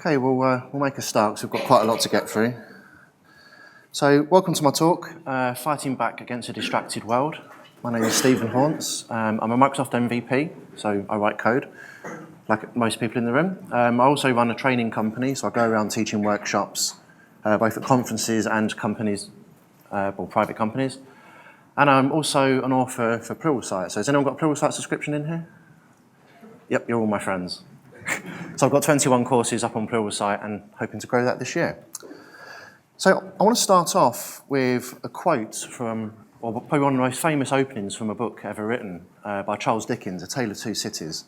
Okay, we'll make a start because we've got quite a lot to get through. So, welcome to my talk, Fighting Back Against a Distracted World. My name is Stephen Haunts. I'm a Microsoft MVP, so I write code, like most people in the room. I also run a training company, so I go around teaching workshops, both at conferences and companies, private companies. And I'm also an author for Pluralsight. So has anyone got a Pluralsight subscription in here? Yep, you're all my friends. So I've got 21 courses up on Pluralsight and hoping to grow that this year. So I want to start off with a quote from, or probably one of the most famous openings from a book ever written by Charles Dickens, A Tale of Two Cities.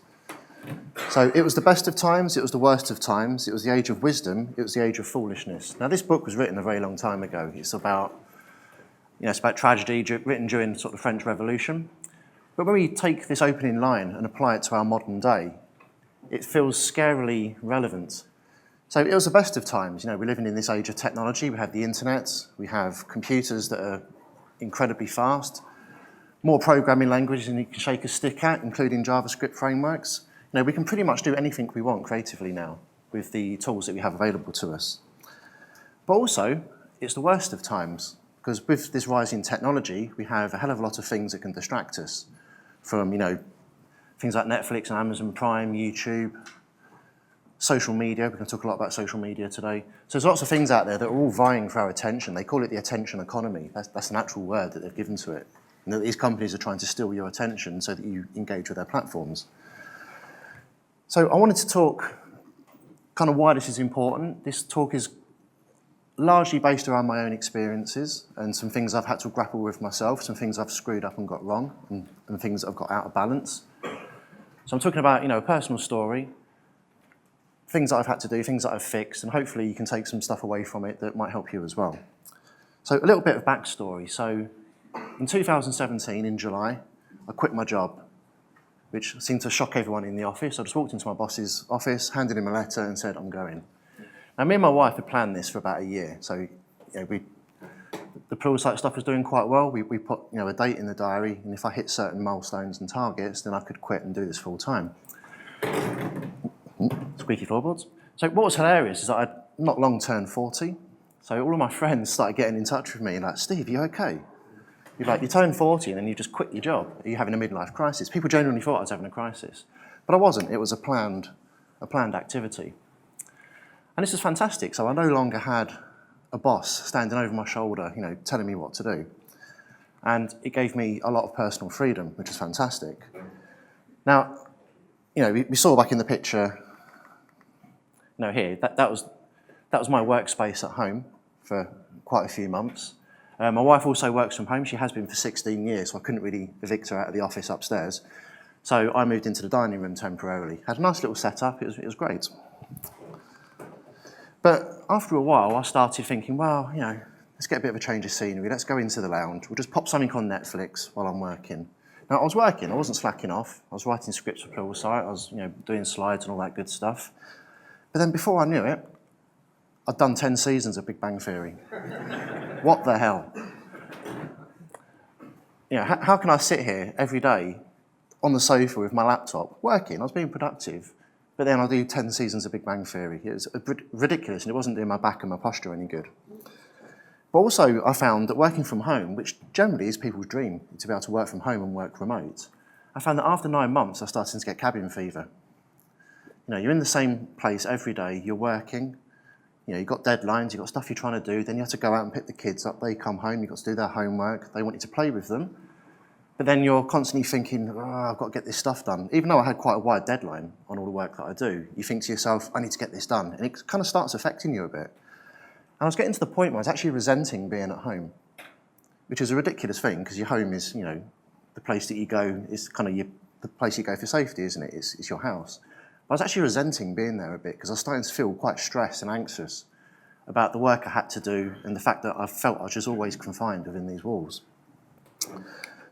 So it was the best of times, it was the worst of times, it was the age of wisdom, it was the age of foolishness. Now this book was written a very long time ago. It's about tragedy written during sort of the French Revolution. But when we take this opening line and apply it to our modern day, it feels scarily relevant. So it was the best of times. We're living in this age of technology. We have the internet, we have computers that are incredibly fast, more programming languages than you can shake a stick at, including JavaScript frameworks. We can pretty much do anything we want creatively now with the tools that we have available to us. But also, it's the worst of times, because with this rising technology, we have a hell of a lot of things that can distract us from, things like Netflix and Amazon Prime, YouTube, social media. We're going to talk a lot about social media today. So there's lots of things out there that are all vying for our attention. They call it the attention economy. That's an actual word that they've given to it. And that these companies are trying to steal your attention so that you engage with their platforms. So I wanted to talk kind of why this is important. This talk is largely based around my own experiences and some things I've had to grapple with myself, some things I've screwed up and got wrong, and things that I've got out of balance. So I'm talking about, a personal story, things that I've had to do, things that I've fixed, and hopefully you can take some stuff away from it that might help you as well. So a little bit of backstory. So in 2017, in July, I quit my job, which seemed to shock everyone in the office. I just walked into my boss's office, handed him a letter and said, I'm going. Now, me and my wife had planned this for about a year. So the Pluralsight stuff was doing quite well. We put a date in the diary, and if I hit certain milestones and targets, then I could quit and do this full time. Squeaky floorboards. So what was hilarious is that I'd not long turned 40. So all of my friends started getting in touch with me and like, Steve, are you okay? You turn 40 and then you just quit your job. Are you having a midlife crisis? People genuinely thought I was having a crisis. But I wasn't. It was a planned activity. And this is fantastic. So I no longer had a boss standing over my shoulder, telling me what to do. And it gave me a lot of personal freedom, which is fantastic. Now, we saw back in the picture, here, that was my workspace at home for quite a few months. My wife also works from home. She has been for 16 years, so I couldn't really evict her out of the office upstairs. So I moved into the dining room temporarily. Had a nice little setup. It was great. But after a while, I started thinking, well, let's get a bit of a change of scenery. Let's go into the lounge. We'll just pop something on Netflix while I'm working. Now, I was working. I wasn't slacking off. I was writing scripts for Pluralsight. I was, doing slides and all that good stuff. But then before I knew it, I'd done 10 seasons of Big Bang Theory. What the hell? How can I sit here every day on the sofa with my laptop working? I was being productive. But then I'll do 10 seasons of Big Bang Theory. It was ridiculous, and it wasn't doing my back and my posture any good. But also, I found that working from home, which generally is people's dream, to be able to work from home and work remote, I found that after 9 months, I started to get cabin fever. You're in the same place every day, you're working, you've got deadlines, you've got stuff you're trying to do, then you have to go out and pick the kids up, they come home, you've got to do their homework, they want you to play with them. But then you're constantly thinking, I've got to get this stuff done. Even though I had quite a wide deadline on all the work that I do, you think to yourself, I need to get this done. And it kind of starts affecting you a bit. And I was getting to the point where I was actually resenting being at home, which is a ridiculous thing, because your home is, the place that you go is kind of the place you go for safety, isn't it? It's your house. But I was actually resenting being there a bit, because I was starting to feel quite stressed and anxious about the work I had to do and the fact that I felt I was just always confined within these walls.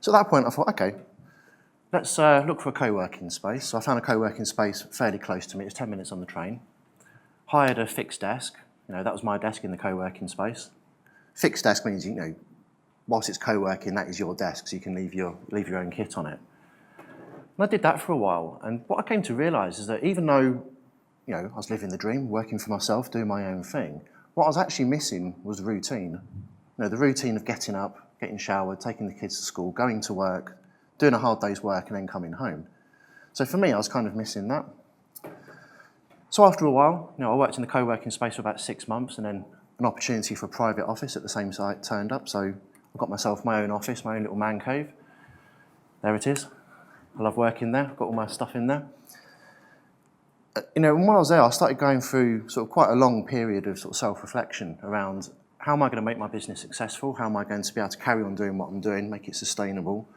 So at that point, I thought, okay, let's look for a co-working space. So I found a co-working space fairly close to me. It was 10 minutes on the train. Hired a fixed desk. That was my desk in the co-working space. Fixed desk means, whilst it's co-working, that is your desk, so you can leave your own kit on it. And I did that for a while. And what I came to realise is that even though I was living the dream, working for myself, doing my own thing. What I was actually missing was routine. The routine of getting up, getting showered, taking the kids to school, going to work, doing a hard day's work and then coming home. So for me, I was kind of missing that. So after a while, I worked in the co-working space for about 6 months, and then an opportunity for a private office at the same site turned up. So I got myself my own office, my own little man cave. There it is. I love working there. I've got all my stuff in there. And when I was there, I started going through sort of quite a long period of sort of self-reflection around how am I going to make my business successful? How am I going to be able to carry on doing what I'm doing, make it sustainable,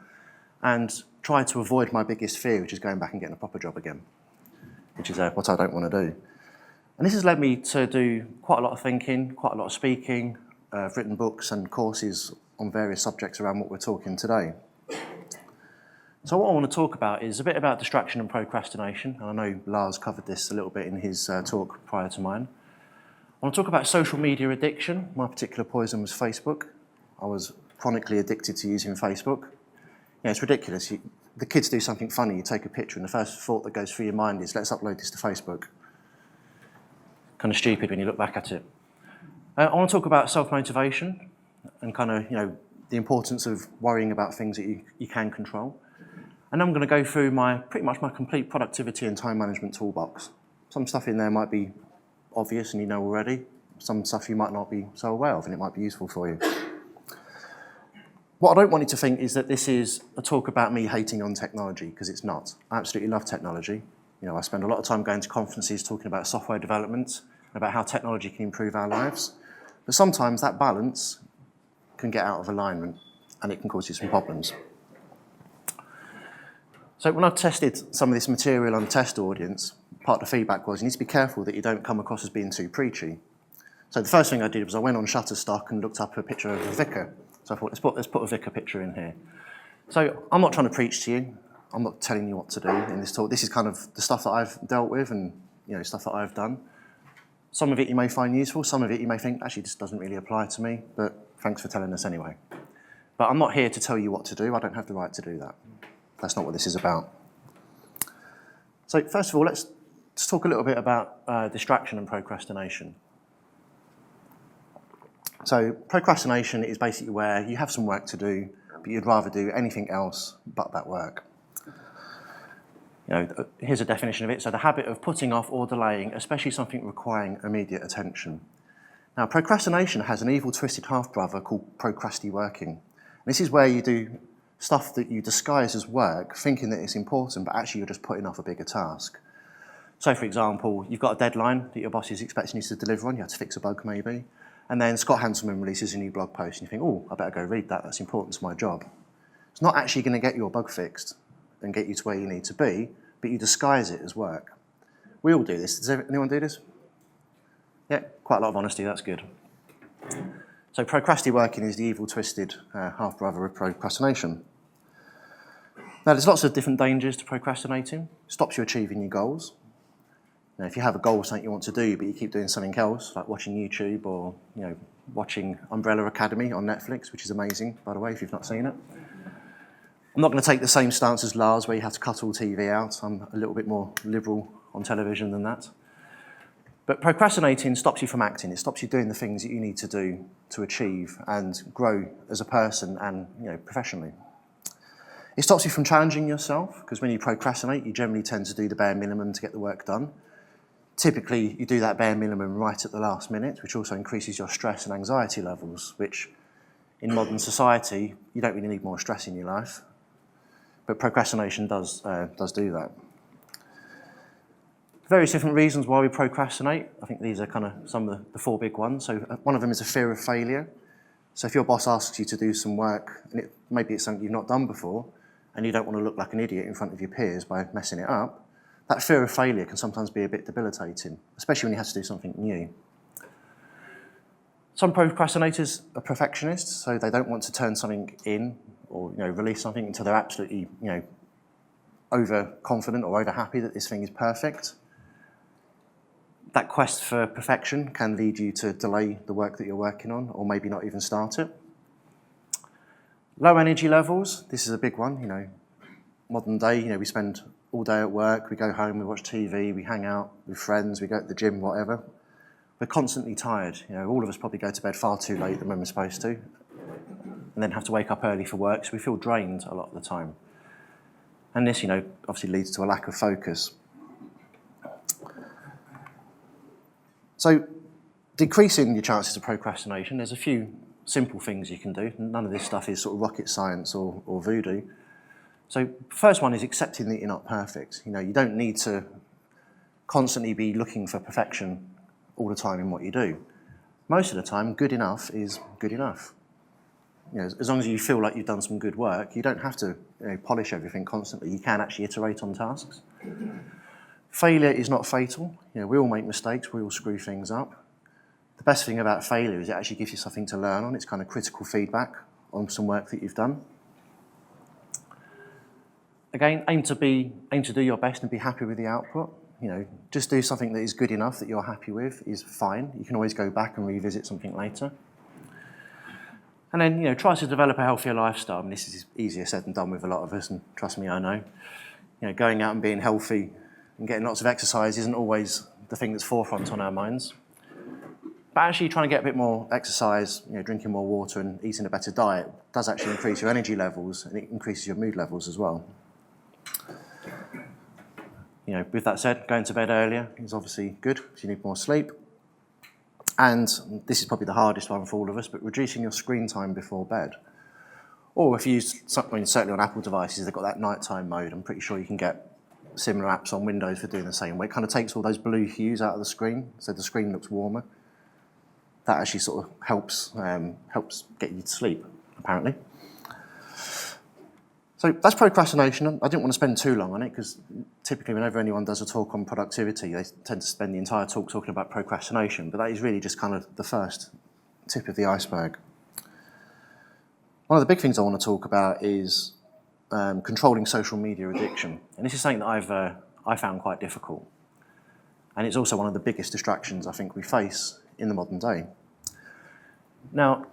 and try to avoid my biggest fear, which is going back and getting a proper job again, which is what I don't want to do. And this has led me to do quite a lot of thinking, quite a lot of speaking. I've written books and courses on various subjects around what we're talking today. So what I want to talk about is a bit about distraction and procrastination. And I know Lars covered this a little bit in his talk prior to mine. I want to talk about social media addiction. My particular poison was Facebook. I was chronically addicted to using Facebook. It's ridiculous. The kids do something funny, you take a picture, and the first thought that goes through your mind is, let's upload this to Facebook. Kind of stupid when you look back at it. I want to talk about self-motivation and kind of, the importance of worrying about things that you can control. And I'm going to go through pretty much my complete productivity and time management toolbox. Some stuff in there might be obvious and you know already. Some stuff you might not be so aware of and it might be useful for you. What I don't want you to think is that this is a talk about me hating on technology, because it's not. I absolutely love technology. I spend a lot of time going to conferences talking about software development, about how technology can improve our lives. But sometimes that balance can get out of alignment and it can cause you some problems. So when I tested some of this material on the test audience, part of the feedback was you need to be careful that you don't come across as being too preachy. So the first thing I did was I went on Shutterstock and looked up a picture of a vicar. So I thought, let's put a vicar picture in here. So I'm not trying to preach to you. I'm not telling you what to do in this talk. This is kind of the stuff that I've dealt with and stuff that I've done. Some of it you may find useful, some of it you may think, actually, this doesn't really apply to me, but thanks for telling us anyway. But I'm not here to tell you what to do. I don't have the right to do that. That's not what this is about. So first of all, let's talk a little bit about distraction and procrastination. So procrastination is basically where you have some work to do, but you'd rather do anything else but that work. Here's a definition of it. So the habit of putting off or delaying, especially something requiring immediate attention. Now, procrastination has an evil, twisted half-brother called procrasti-working. This is where you do stuff that you disguise as work, thinking that it's important, but actually you're just putting off a bigger task. So, for example, you've got a deadline that your boss is expecting you to deliver on. You have to fix a bug, maybe. And then Scott Hanselman releases a new blog post, and you think, oh, I better go read that. That's important to my job. It's not actually going to get your bug fixed and get you to where you need to be, but you disguise it as work. We all do this. Does anyone do this? Yeah, quite a lot of honesty. That's good. So procrasti-working is the evil, twisted half-brother of procrastination. Now, there's lots of different dangers to procrastinating. It stops you achieving your goals. If you have a goal of something you want to do, but you keep doing something else, like watching YouTube or watching Umbrella Academy on Netflix, which is amazing, by the way, if you've not seen it. I'm not going to take the same stance as Lars, where you have to cut all TV out. I'm a little bit more liberal on television than that. But procrastinating stops you from acting. It stops you doing the things that you need to do to achieve and grow as a person and professionally. It stops you from challenging yourself, because when you procrastinate, you generally tend to do the bare minimum to get the work done. Typically, you do that bare minimum right at the last minute, which also increases your stress and anxiety levels, which in modern society, you don't really need more stress in your life. But procrastination does do that. Various different reasons why we procrastinate. I think these are kind of some of the four big ones. So one of them is a fear of failure. So if your boss asks you to do some work, and maybe it's something you've not done before, and you don't want to look like an idiot in front of your peers by messing it up, that fear of failure can sometimes be a bit debilitating, especially when you have to do something new. Some procrastinators are perfectionists, so they don't want to turn something in or release something until they're absolutely overconfident or over happy that this thing is perfect. That quest for perfection can lead you to delay the work that you're working on, or maybe not even start it. Low energy levels, this is a big one. modern day, we spend all day at work, we go home, we watch TV, we hang out with friends, we go to the gym, whatever. We're constantly tired. All of us probably go to bed far too late than when we're supposed to, and then have to wake up early for work, so we feel drained a lot of the time. And this, obviously leads to a lack of focus. So, decreasing your chances of procrastination, there's a few simple things you can do. None of this stuff is sort of rocket science or voodoo. So, first one is accepting that you're not perfect. You don't need to constantly be looking for perfection all the time in what you do. Most of the time, good enough is good enough. As long as you feel like you've done some good work, you don't have to polish everything constantly. You can actually iterate on tasks. Failure is not fatal. We all make mistakes, we all screw things up. The best thing about failure is it actually gives you something to learn on. It's kind of critical feedback on some work that you've done. Again, aim to do your best and be happy with the output. Just do something that is good enough that you're happy with is fine. You can always go back and revisit something later. And then, try to develop a healthier lifestyle. I mean, this is easier said than done with a lot of us, and trust me, I know. Going out and being healthy and getting lots of exercise isn't always the thing that's forefront on our minds. But actually trying to get a bit more exercise, drinking more water and eating a better diet does actually increase your energy levels, and it increases your mood levels as well. With that said, going to bed earlier is obviously good because you need more sleep. And this is probably the hardest one for all of us, but reducing your screen time before bed. Or if you use something, certainly on Apple devices, they've got that nighttime mode. I'm pretty sure you can get similar apps on Windows for doing the same way. It kind of takes all those blue hues out of the screen, so the screen looks warmer. That actually sort of helps get you to sleep, apparently. So that's procrastination. I didn't want to spend too long on it because typically whenever anyone does a talk on productivity, they tend to spend the entire talk talking about procrastination, but that is really just kind of the first tip of the iceberg. One of the big things I want to talk about is controlling social media addiction. And this is something that I found quite difficult. And it's also one of the biggest distractions I think we face in the modern day. Now,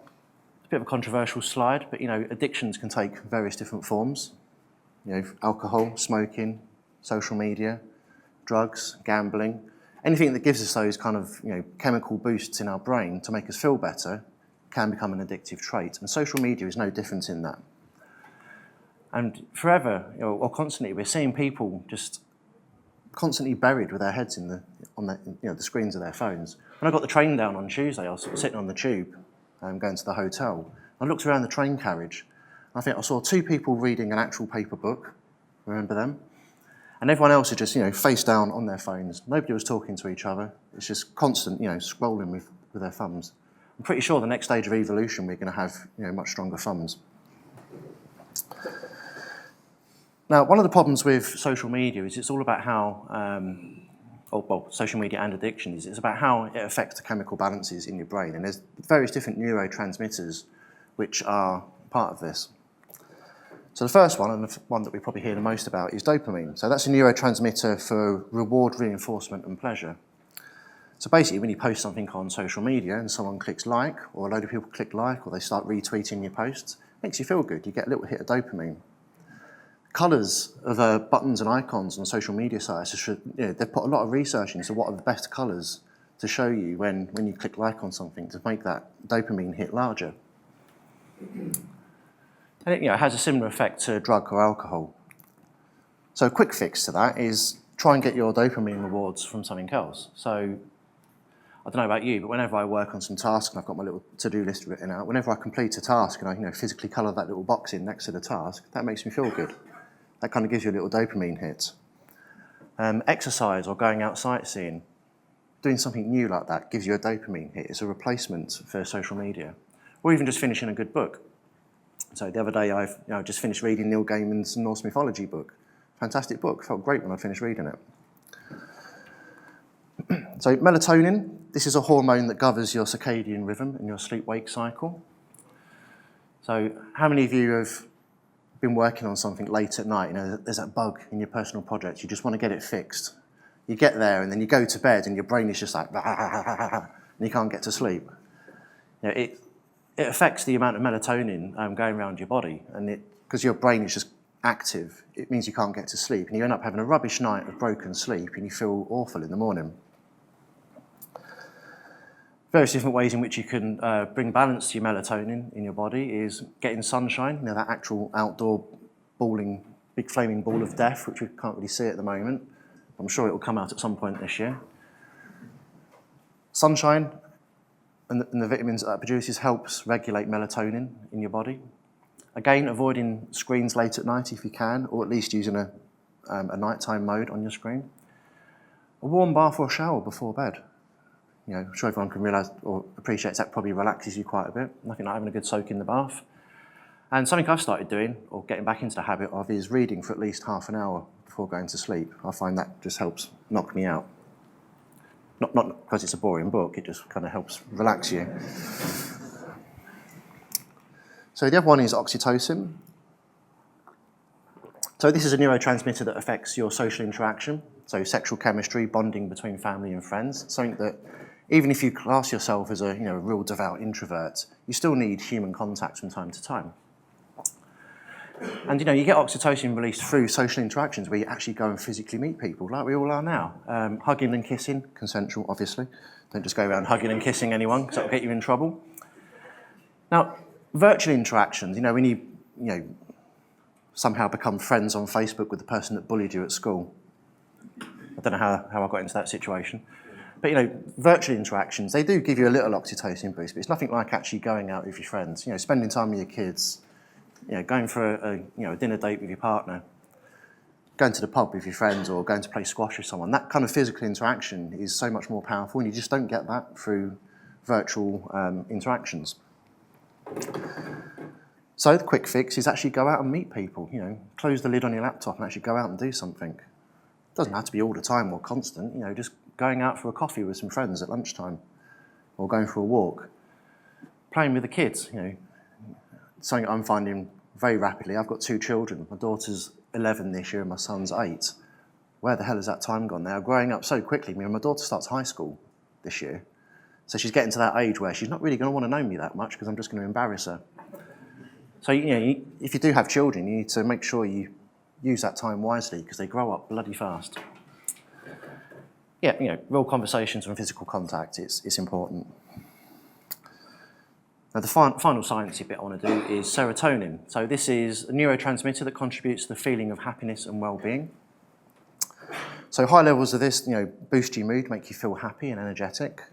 a bit of a controversial slide, but addictions can take various different forms. Alcohol, smoking, social media, drugs, gambling, anything that gives us those kind of chemical boosts in our brain to make us feel better can become an addictive trait. And social media is no different in that. And forever, or constantly, we're seeing people just constantly buried with their heads on the screens of their phones. When I got the train down on Tuesday, I was sort of sitting on the tube, going to the hotel. I looked around the train carriage, and I think I saw two people reading an actual paper book, remember them? And everyone else is just, face down on their phones. Nobody was talking to each other. It's just constant, scrolling with their thumbs. I'm pretty sure the next stage of evolution, we're going to have, much stronger thumbs. Now, one of the problems with social media is it's all about how, social media and addiction is it's about how it affects the chemical balances in your brain. And there's various different neurotransmitters which are part of this. So the first one, and the one that we probably hear the most about, is dopamine. So that's a neurotransmitter for reward, reinforcement, and pleasure. So basically, when you post something on social media and someone clicks like, or a load of people click like, or they start retweeting your posts, it makes you feel good. You get a little hit of dopamine. Colours of buttons and icons on social media sites, they've put a lot of research into what are the best colours to show you when you click like on something to make that dopamine hit larger. And it has a similar effect to drug or alcohol. So a quick fix to that is try and get your dopamine rewards from something else. So I don't know about you, but whenever I work on some task and I've got my little to-do list written out, whenever I complete a task and I physically colour that little box in next to the task, that makes me feel good. That kind of gives you a little dopamine hit. Exercise or going out sightseeing, doing something new like that gives you a dopamine hit. It's a replacement for social media. Or even just finishing a good book. So the other day I've just finished reading Neil Gaiman's Norse mythology book. Fantastic book. Felt great when I finished reading it. So melatonin, this is a hormone that governs your circadian rhythm and your sleep-wake cycle. So how many of you have been working on something late at night? There's that bug in your personal project. You just want to get it fixed. You get there and then you go to bed and your brain is just like, and you can't get to sleep. It affects the amount of melatonin going around your body, and because your brain is just active, it means you can't get to sleep, and you end up having a rubbish night of broken sleep, and you feel awful in the morning. Various different ways in which you can bring balance to your melatonin in your body is getting sunshine, that actual outdoor big flaming ball of death, which we can't really see at the moment. I'm sure it will come out at some point this year. Sunshine and the vitamins that produces helps regulate melatonin in your body. Again, avoiding screens late at night if you can, or at least using a nighttime mode on your screen. A warm bath or shower before bed. I'm sure everyone can realise or appreciates that probably relaxes you quite a bit. Nothing like having a good soak in the bath. And something I've started doing, or getting back into the habit of, is reading for at least half an hour before going to sleep. I find that just helps knock me out. Not because it's a boring book, it just kind of helps relax you. So the other one is oxytocin. So this is a neurotransmitter that affects your social interaction, so sexual chemistry, bonding between family and friends, something that even if you class yourself as a real devout introvert, you still need human contact from time to time. And you get oxytocin released through social interactions where you actually go and physically meet people, like we all are now. Hugging and kissing, consensual, obviously. Don't just go around hugging and kissing anyone, because that will get you in trouble. Now, virtual interactions, when you somehow become friends on Facebook with the person that bullied you at school. I don't know how I got into that situation. But virtual interactions, they do give you a little oxytocin boost, but it's nothing like actually going out with your friends, spending time with your kids, going for a dinner date with your partner, going to the pub with your friends, or going to play squash with someone. That kind of physical interaction is so much more powerful, and you just don't get that through virtual interactions. So the quick fix is actually go out and meet people, close the lid on your laptop and actually go out and do something. It doesn't have to be all the time or constant, just going out for a coffee with some friends at lunchtime, or going for a walk, playing with the kids, something I'm finding very rapidly. I've got 2 children. My daughter's 11 this year and my son's 8. Where the hell has that time gone? They are growing up so quickly. My daughter starts high school this year, so she's getting to that age where she's not really going to want to know me that much because I'm just going to embarrass her. So, if you do have children, you need to make sure you use that time wisely because they grow up bloody fast. Yeah, real conversations and physical contact, it's important. Now, the final sciencey bit I want to do is serotonin. So this is a neurotransmitter that contributes to the feeling of happiness and well-being. So high levels of this, boost your mood, make you feel happy and energetic.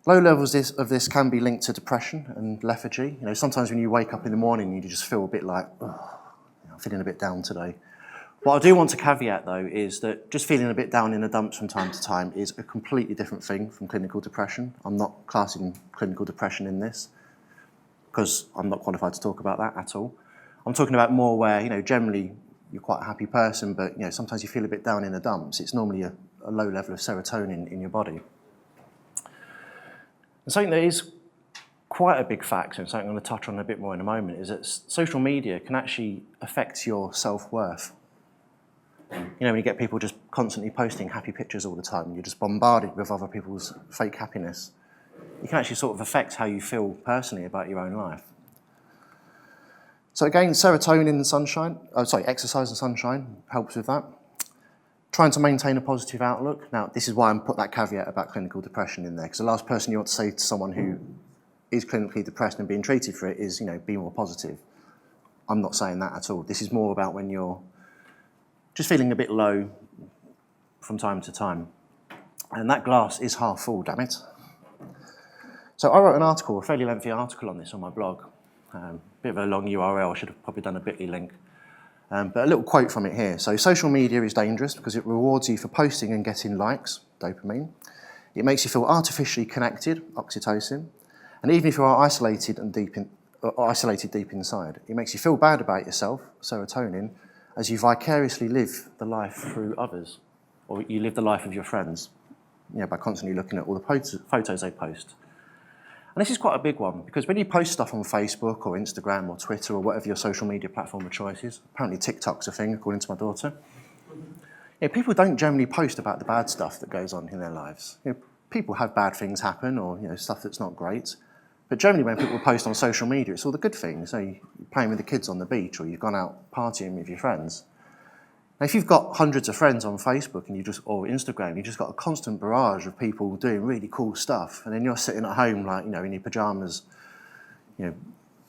Low levels of this can be linked to depression and lethargy. Sometimes when you wake up in the morning, you just feel a bit like, I'm feeling a bit down today. What I do want to caveat, though, is that just feeling a bit down in the dumps from time to time is a completely different thing from clinical depression. I'm not classing clinical depression in this because I'm not qualified to talk about that at all. I'm talking about more where, generally you're quite a happy person, but, sometimes you feel a bit down in the dumps. It's normally a low level of serotonin in your body. And something that is quite a big factor, and something I'm going to touch on a bit more in a moment, is that social media can actually affect your self-worth. When you get people just constantly posting happy pictures all the time, you're just bombarded with other people's fake happiness. It can actually sort of affect how you feel personally about your own life. So again, serotonin and sunshine, exercise and sunshine helps with that. Trying to maintain a positive outlook. Now, this is why I put that caveat about clinical depression in there, because the last person you want to say to someone who is clinically depressed and being treated for it is, be more positive. I'm not saying that at all. This is more about when you're just feeling a bit low from time to time. And that glass is half full, damn it. So I wrote an article, a fairly lengthy article on this on my blog. Bit of a long URL, I should have probably done a bit.ly link. But a little quote from it here. So social media is dangerous because it rewards you for posting and getting likes, dopamine. It makes you feel artificially connected, oxytocin. And even if you are isolated deep inside, it makes you feel bad about yourself, serotonin, as you vicariously live the life through others, or you live the life of your friends, by constantly looking at all the photos they post. And this is quite a big one, because when you post stuff on Facebook or Instagram or Twitter or whatever your social media platform of choice is, apparently TikTok's a thing, according to my daughter, people don't generally post about the bad stuff that goes on in their lives. People have bad things happen or stuff that's not great, But generally when people post on social media, it's all the good things. So you're playing with the kids on the beach, or you've gone out partying with your friends. Now, if you've got hundreds of friends on Facebook or Instagram, you've just got a constant barrage of people doing really cool stuff, and then you're sitting at home, like, in your pajamas,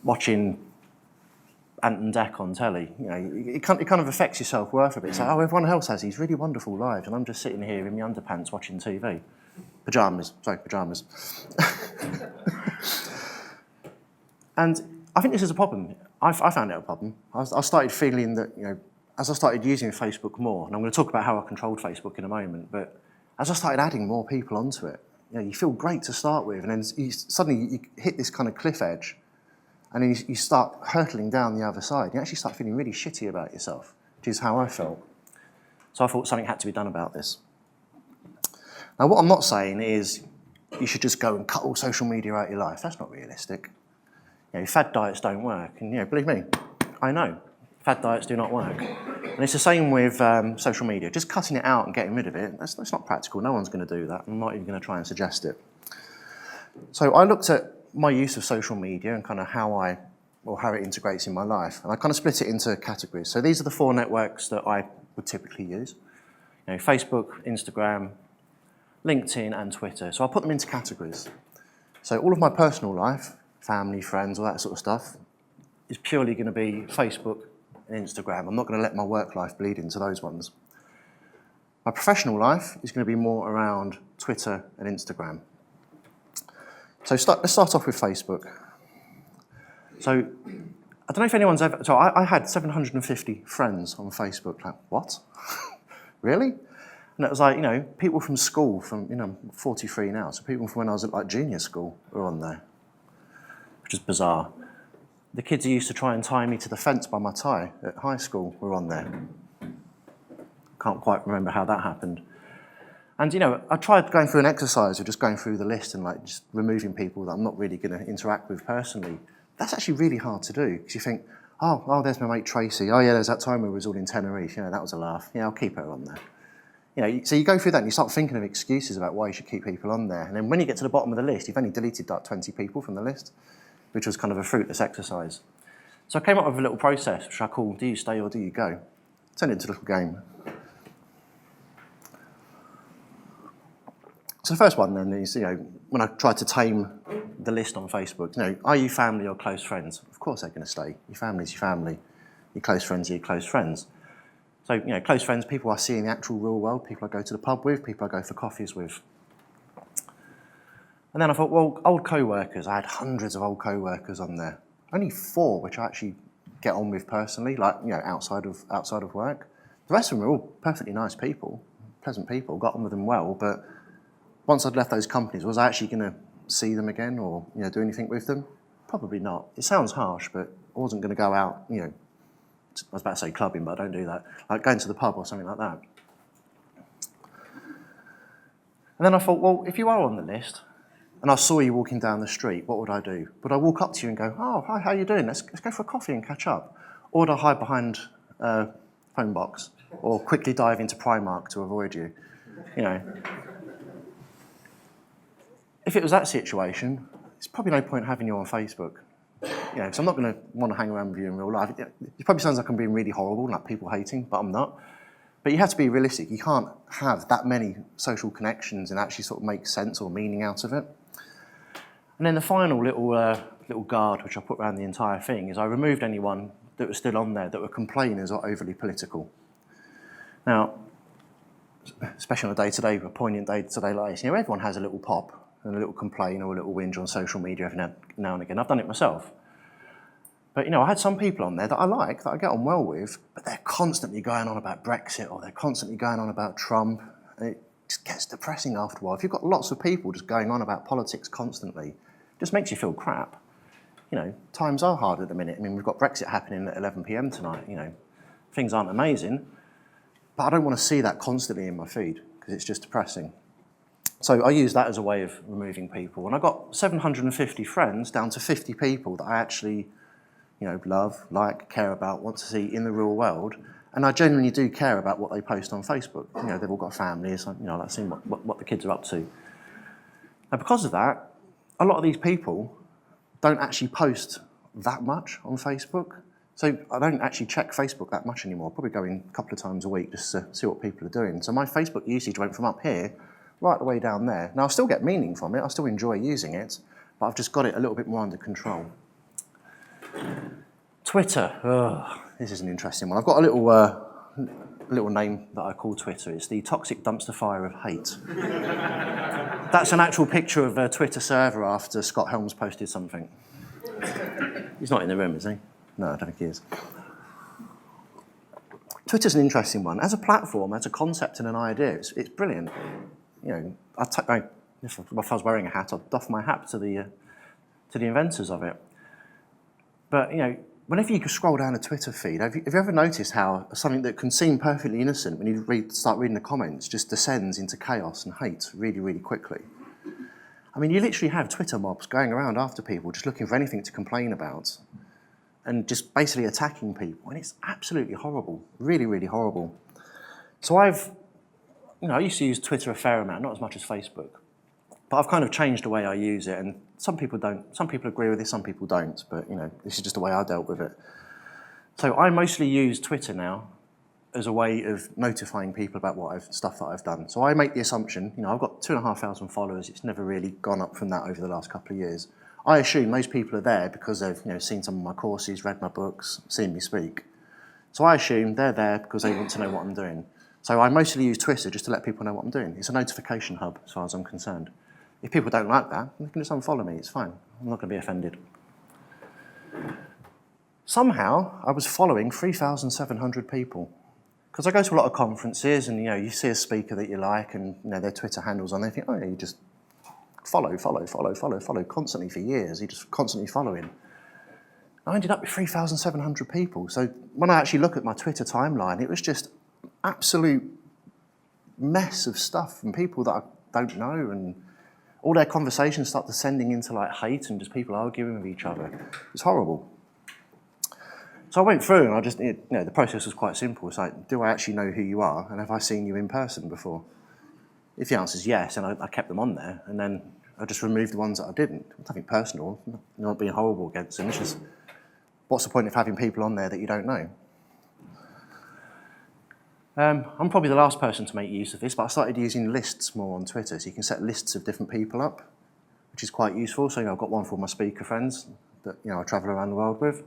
watching Ant and Dec on telly. It kind of affects your self-worth a bit. It's like, oh, everyone else has these really wonderful lives, and I'm just sitting here in my underpants watching TV. Pajamas. And I think this is a problem. I found it a problem. I started feeling that, as I started using Facebook more, and I'm going to talk about how I controlled Facebook in a moment, but as I started adding more people onto it, you feel great to start with, and then suddenly you hit this kind of cliff edge, and then you start hurtling down the other side. You actually start feeling really shitty about yourself, which is how I felt. So I thought something had to be done about this. Now, what I'm not saying is you should just go and cut all social media out of your life. That's not realistic. Fad diets don't work, and believe me, I know. Fad diets do not work. And it's the same with social media. Just cutting it out and getting rid of it, that's not practical. No one's going to do that. I'm not even going to try and suggest it. So I looked at my use of social media and kind of how it integrates in my life. And I kind of split it into categories. So these are the 4 networks that I would typically use. Facebook, Instagram, LinkedIn, and Twitter. So I'll put them into categories. So all of my personal life, family, friends, all that sort of stuff, is purely going to be Facebook and Instagram. I'm not going to let my work life bleed into those ones. My professional life is going to be more around Twitter and Instagram. So let's start off with Facebook. So I don't know if anyone's ever... So I had 750 friends on Facebook. Like, what? Really? And it was like, people from school, I'm 43 now, so people from when I was at junior school were on there, which is bizarre. The kids who used to try and tie me to the fence by my tie at high school were on there. Can't quite remember how that happened. And, I tried going through an exercise of just going through the list and just removing people that I'm not really going to interact with personally. That's actually really hard to do, because you think, oh, there's my mate Tracy. Oh, yeah, there's that time we was all in Tenerife. That was a laugh. Yeah, I'll keep her on there. So you go through that and you start thinking of excuses about why you should keep people on there. And then when you get to the bottom of the list, you've only deleted 20 people from the list, which was kind of a fruitless exercise. So I came up with a little process, which I call do you stay or do you go? Turned it into a little game. So the first one then is, when I tried to tame the list on Facebook, are you family or close friends? Of course they're going to stay. Your family's your family. Your close friends are your close friends. So, close friends, people I see in the actual real world, people I go to the pub with, people I go for coffees with. And then I thought, well, old co-workers. I had hundreds of old co-workers on there. Only 4 which I actually get on with personally, outside of work. The rest of them are all perfectly nice people, pleasant people, got on with them well, but once I'd left those companies, was I actually going to see them again or do anything with them? Probably not. It sounds harsh, but I wasn't going to go out, I was about to say clubbing, but I don't do that. Like going to the pub or something like that. And then I thought, well, if you are on the list and I saw you walking down the street, what would I do? Would I walk up to you and go, oh, hi, how you doing? Let's go for a coffee and catch up. Or would I hide behind a phone box or quickly dive into Primark to avoid you? If it was that situation, it's probably no point having you on Facebook. So I'm not going to want to hang around with you in real life. It probably sounds like I'm being really horrible, like people hating, but I'm not. But you have to be realistic. You can't have that many social connections and actually sort of make sense or meaning out of it. And then the final little guard, which I put around the entire thing, is I removed anyone that was still on there that were complainers or overly political. Now, especially on a poignant day-to-day like this, everyone has a little pop and a little complaint or a little whinge on social media every now and again. I've done it myself. But, I had some people on there that I like, that I get on well with, but they're constantly going on about Brexit or they're constantly going on about Trump. And it just gets depressing after a while. If you've got lots of people just going on about politics constantly, it just makes you feel crap. Times are hard at the minute. We've got Brexit happening at 11 p.m. tonight. Things aren't amazing, but I don't want to see that constantly in my feed because it's just depressing. So I use that as a way of removing people. And I got 750 friends down to 50 people that I actually, love, like, care about, want to see in the real world. And I genuinely do care about what they post on Facebook. They've all got families, I like seeing what the kids are up to. Now, because of that, a lot of these people don't actually post that much on Facebook. So I don't actually check Facebook that much anymore. I probably go in a couple of times a week just to see what people are doing. So my Facebook usage went from up here right the way down there. Now I still get meaning from it, I still enjoy using it, but I've just got it a little bit more under control. Twitter, this is an interesting one. I've got a little name that I call Twitter. It's the toxic dumpster fire of hate. That's an actual picture of a Twitter server after Scott Helms posted something. He's not in the room, is he? No, I don't think he is. Twitter's an interesting one. As a platform, as a concept and an idea, it's brilliant. You know, if I was wearing a hat, I'd doff my hat to the inventors of it. But you know, whenever you scroll down a Twitter feed, have you ever noticed how something that can seem perfectly innocent, when you start reading the comments, just descends into chaos and hate really, really quickly? I mean, you literally have Twitter mobs going around after people, just looking for anything to complain about, and just basically attacking people, and it's absolutely horrible, really, really horrible. So I used to use Twitter a fair amount, not as much as Facebook, but I've kind of changed the way I use it, and some people don't. Some people agree with this, some people don't, but you know, this is just the way I dealt with it. So I mostly use Twitter now as a way of notifying people about stuff that I've done. So I make the assumption, you know, I've got 2,500 followers, it's never really gone up from that over the last couple of years. I assume most people are there because they've, you know, seen some of my courses, read my books, seen me speak. So I assume they're there because they want to know what I'm doing. So I mostly use Twitter just to let people know what I'm doing. It's a notification hub as far as I'm concerned. If people don't like that, they can just unfollow me, it's fine. I'm not going to be offended. Somehow, I was following 3,700 people. Because I go to a lot of conferences and, you know, you see a speaker that you like and, you know, their Twitter handles on there, you think, oh yeah, you just follow constantly for years. You're just constantly following. I ended up with 3,700 people. So when I actually look at my Twitter timeline, it was just absolute mess of stuff from people that I don't know, and all their conversations start descending into like hate and just people arguing with each other. It's horrible. So I went through and I just, you know, the process was quite simple. It's like, do I actually know who you are? And have I seen you in person before? If the answer is yes, and I kept them on there, and then I just removed the ones that I didn't. Nothing personal, not being horrible against them. It's just, what's the point of having people on there that you don't know? I'm probably the last person to make use of this, but I started using lists more on Twitter. So you can set lists of different people up, which is quite useful. So, you know, I've got one for all my speaker friends that, you know, I travel around the world with.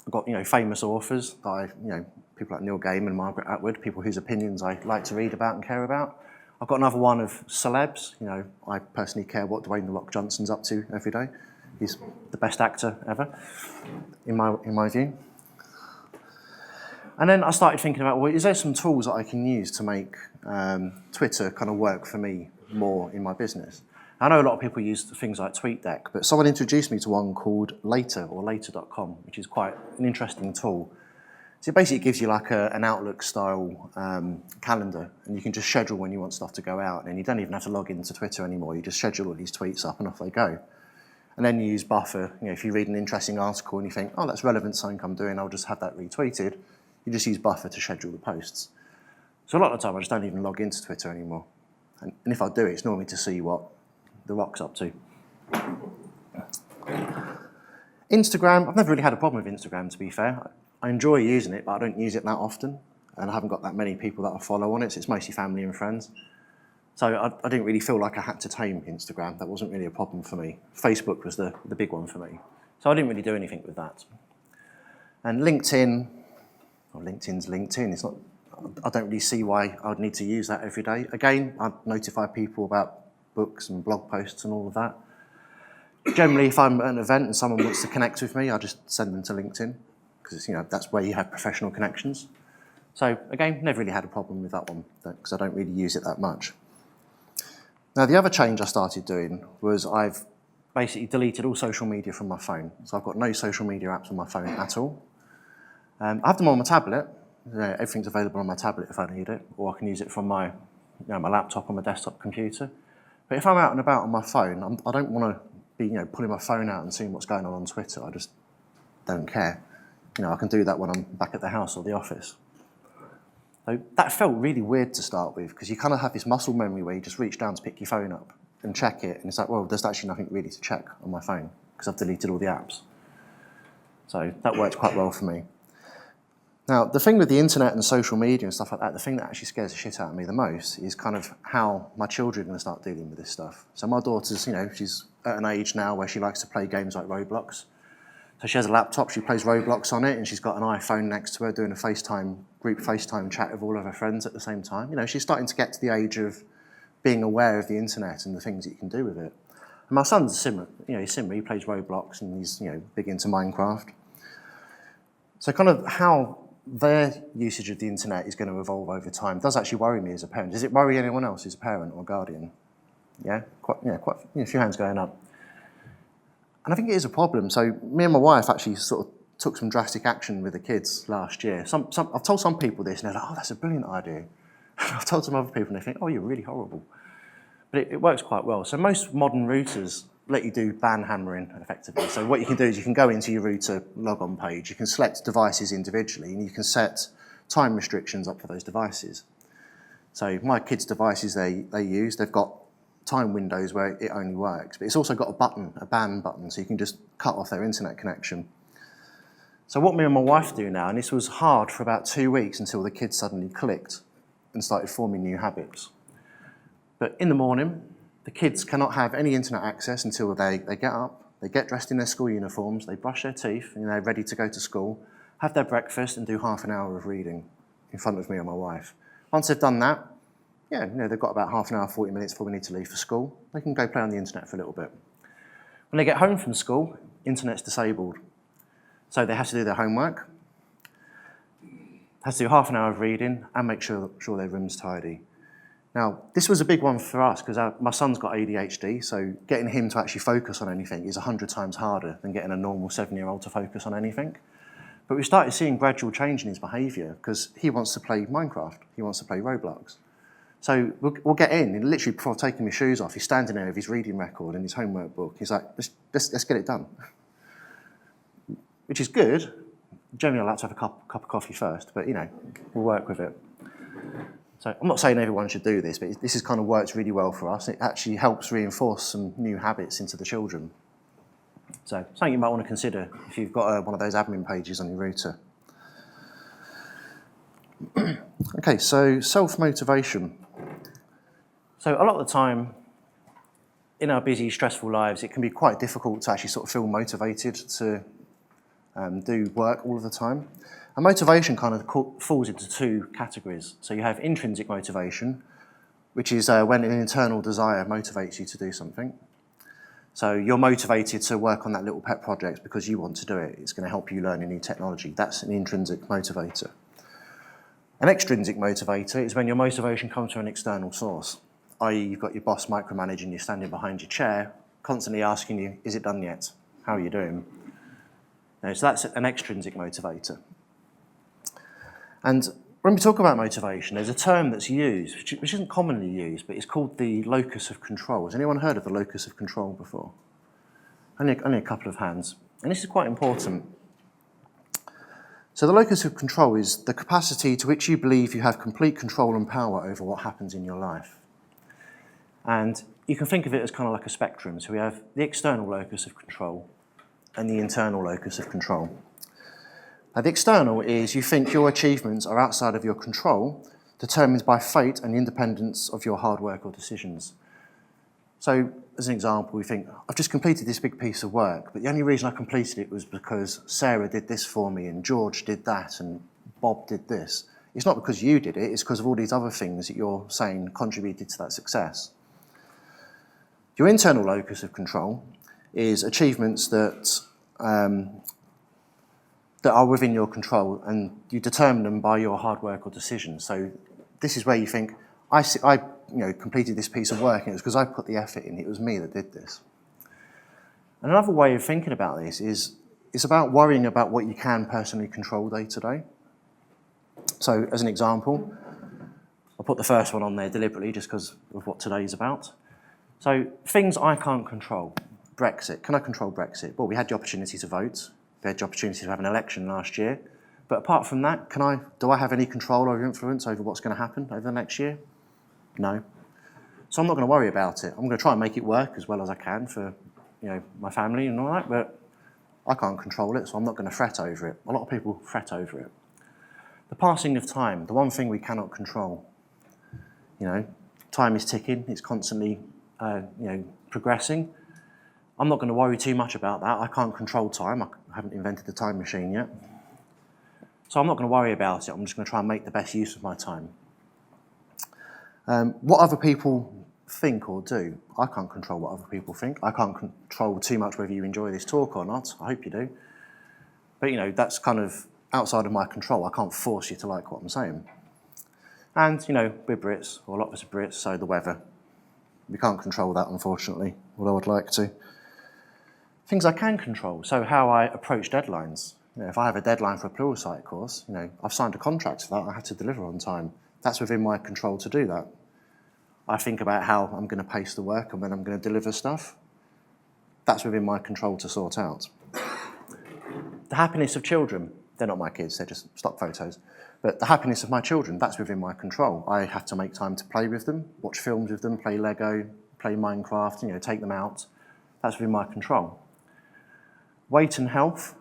I've got, you know, famous authors that people like Neil Gaiman, Margaret Atwood, people whose opinions I like to read about and care about. I've got another one of celebs. You know, I personally care what Dwayne "The Rock" Johnson's up to every day. He's the best actor ever, in my view. And then I started thinking about, well, is there some tools that I can use to make Twitter kind of work for me more in my business? I know a lot of people use things like TweetDeck, but someone introduced me to one called Later, or later.com, which is quite an interesting tool. So it basically gives you like an Outlook-style calendar, and you can just schedule when you want stuff to go out, and you don't even have to log into Twitter anymore. You just schedule all these tweets up, and off they go. And then you use Buffer. You know, if you read an interesting article and you think, oh, that's relevant to something I'm doing, I'll just have that retweeted. You just use Buffer to schedule the posts. So a lot of the time, I just don't even log into Twitter anymore. And if I do, it's normally to see what The Rock's up to. Instagram, I've never really had a problem with Instagram, to be fair. I enjoy using it, but I don't use it that often. And I haven't got that many people that I follow on it, so it's mostly family and friends. So I didn't really feel like I had to tame Instagram. That wasn't really a problem for me. Facebook was the big one for me. So I didn't really do anything with that. And LinkedIn, well, LinkedIn's LinkedIn. It's not, I don't really see why I'd need to use that every day. Again, I notify people about books and blog posts and all of that. Generally, if I'm at an event and someone wants to connect with me, I just send them to LinkedIn, because, you know, that's where you have professional connections. So again, never really had a problem with that one, because I don't really use it that much. Now, the other change I started doing was I've basically deleted all social media from my phone. So I've got no social media apps on my phone at all. I have them on my tablet. Everything's available on my tablet if I need it, or I can use it from my laptop or my desktop computer. But if I'm out and about on my phone, I don't want to be, pulling my phone out and seeing what's going on Twitter. I just don't care. I can do that when I'm back at the house or the office. So that felt really weird to start with, because you kind of have this muscle memory where you just reach down to pick your phone up and check it, and it's like, well, there's actually nothing really to check on my phone. because I've deleted all the apps. So that worked quite well for me. Now, the thing with the internet and social media and stuff like that, the thing that actually scares the shit out of me the most is kind of how my children are going to start dealing with this stuff. So my daughter's, she's at an age now where she likes to play games like Roblox. So she has a laptop, she plays Roblox on it, and she's got an iPhone next to her doing a group FaceTime chat with all of her friends at the same time. She's starting to get to the age of being aware of the internet and the things that you can do with it. And my son's similar, he's similar, he plays Roblox and he's, big into Minecraft. So kind of how their usage of the internet is going to evolve over time does actually worry me as a parent. Does it worry anyone else as a parent or guardian? Yeah, quite a few hands going up. And I think it is a problem. So me and my wife actually sort of took some drastic action with the kids last year. I've told some people this and they're like, oh, that's a brilliant idea. I've told some other people and they think, oh, you're really horrible. But it works quite well. So most modern routers let you do ban hammering effectively. So what you can do is you can go into your router logon page, you can select devices individually, and you can set time restrictions up for those devices. So my kids' devices they use, they've got time windows where it only works, but it's also got a ban button, so you can just cut off their internet connection. So what me and my wife do now, and this was hard for about 2 weeks until the kids suddenly clicked and started forming new habits. But in the morning, the kids cannot have any internet access until they get up, they get dressed in their school uniforms, they brush their teeth, and they're ready to go to school, have their breakfast, and do half an hour of reading in front of me and my wife. Once they've done that, they've got about half an hour, 40 minutes before we need to leave for school. They can go play on the internet for a little bit. When they get home from school, internet's disabled. So they have to do their homework, have to do half an hour of reading, and make sure their room's tidy. Now, this was a big one for us because my son's got ADHD, so getting him to actually focus on anything is 100 times harder than getting a normal 7-year-old to focus on anything. But we started seeing gradual change in his behaviour because he wants to play Minecraft, he wants to play Roblox. So we'll get in, and literally before taking his shoes off, he's standing there with his reading record and his homework book. He's like, let's get it done. Which is good. Generally, I like to have a cup of coffee first, but we'll work with it. So I'm not saying everyone should do this, but this has kind of worked really well for us. It actually helps reinforce some new habits into the children. So something you might want to consider if you've got one of those admin pages on your router. Okay, so self-motivation. So a lot of the time, in our busy, stressful lives, it can be quite difficult to actually sort of feel motivated to do work all of the time. And motivation kind of falls into two categories. So you have intrinsic motivation, which is when an internal desire motivates you to do something. So you're motivated to work on that little pet project because you want to do it. It's going to help you learn a new technology. That's an intrinsic motivator. An extrinsic motivator is when your motivation comes from an external source, i.e. you've got your boss micromanaging you, standing behind your chair, constantly asking you, is it done yet? How are you doing? So that's an extrinsic motivator. And when we talk about motivation, there's a term that's used, which isn't commonly used, but it's called the locus of control. Has anyone heard of the locus of control before? Only a couple of hands. And this is quite important. So the locus of control is the capacity to which you believe you have complete control and power over what happens in your life. And you can think of it as kind of like a spectrum. So we have the external locus of control and the internal locus of control. Now, the external is you think your achievements are outside of your control, determined by fate and the independence of your hard work or decisions. So, as an example, we think, I've just completed this big piece of work, but the only reason I completed it was because Sarah did this for me, and George did that, and Bob did this. It's not because you did it, it's because of all these other things that you're saying contributed to that success. Your internal locus of control is achievements that are within your control, and you determine them by your hard work or decisions. So this is where you think, I completed this piece of work, and it was because I put the effort in. It was me that did this. And another way of thinking about this is it's about worrying about what you can personally control day to day. So as an example, I'll put the first one on there deliberately just because of what today is about. So things I can't control. Brexit. Can I control Brexit? Well, we had the opportunity to vote. We had the opportunity to have an election last year. But apart from that, do I have any control or influence over what's going to happen over the next year? No. So I'm not going to worry about it. I'm going to try and make it work as well as I can for my family and all that, but I can't control it, so I'm not going to fret over it. A lot of people fret over it. The passing of time, the one thing we cannot control. Time is ticking, it's constantly progressing. I'm not going to worry too much about that. I can't control time. I haven't invented the time machine yet. So I'm not going to worry about it. I'm just going to try and make the best use of my time. What other people think or do, I can't control what other people think. I can't control too much whether you enjoy this talk or not. I hope you do. But, that's kind of outside of my control. I can't force you to like what I'm saying. And, we're Brits, or a lot of us are Brits, so the weather. We can't control that, unfortunately, although I'd like to. Things I can control, so how I approach deadlines. If I have a deadline for a pluralsight course, I've signed a contract for that, I have to deliver on time. That's within my control to do that. I think about how I'm going to pace the work and when I'm going to deliver stuff. That's within my control to sort out. The happiness of children, they're not my kids, they're just stock photos. But the happiness of my children, that's within my control. I have to make time to play with them, watch films with them, play Lego, play Minecraft, take them out. That's within my control. Weight and health,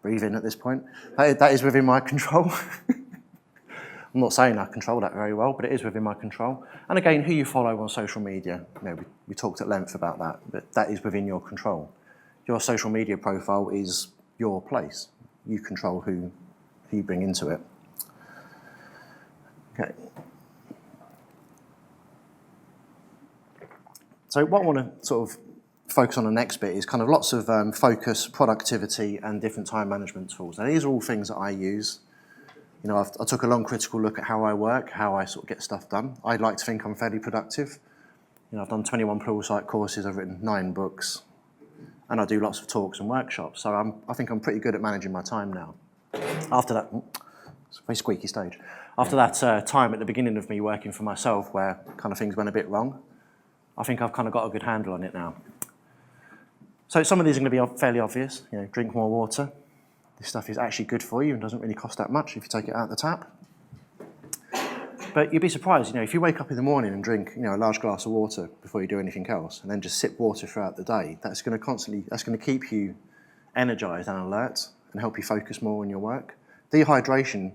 breathe in at this point, that is within my control. I'm not saying I control that very well, but it is within my control. And again, who you follow on social media, we talked at length about that, but that is within your control. Your social media profile is your place. You control who you bring into it. Okay. So what I want to sort of focus on the next bit is kind of lots of focus, productivity, and different time management tools. Now, these are all things that I use. I took a long critical look at how I work, how I sort of get stuff done. I like to think I'm fairly productive. I've done 21 pluralsight courses, I've written 9 books, and I do lots of talks and workshops. So I think I'm pretty good at managing my time now. After that, it's a very squeaky stage. After that time at the beginning of me working for myself where kind of things went a bit wrong, I think I've kind of got a good handle on it now. So some of these are going to be fairly obvious. Drink more water. This stuff is actually good for you and doesn't really cost that much if you take it out of the tap. But you'd be surprised, if you wake up in the morning and drink, a large glass of water before you do anything else, and then just sip water throughout the day, that's going to keep you energized and alert and help you focus more on your work. Dehydration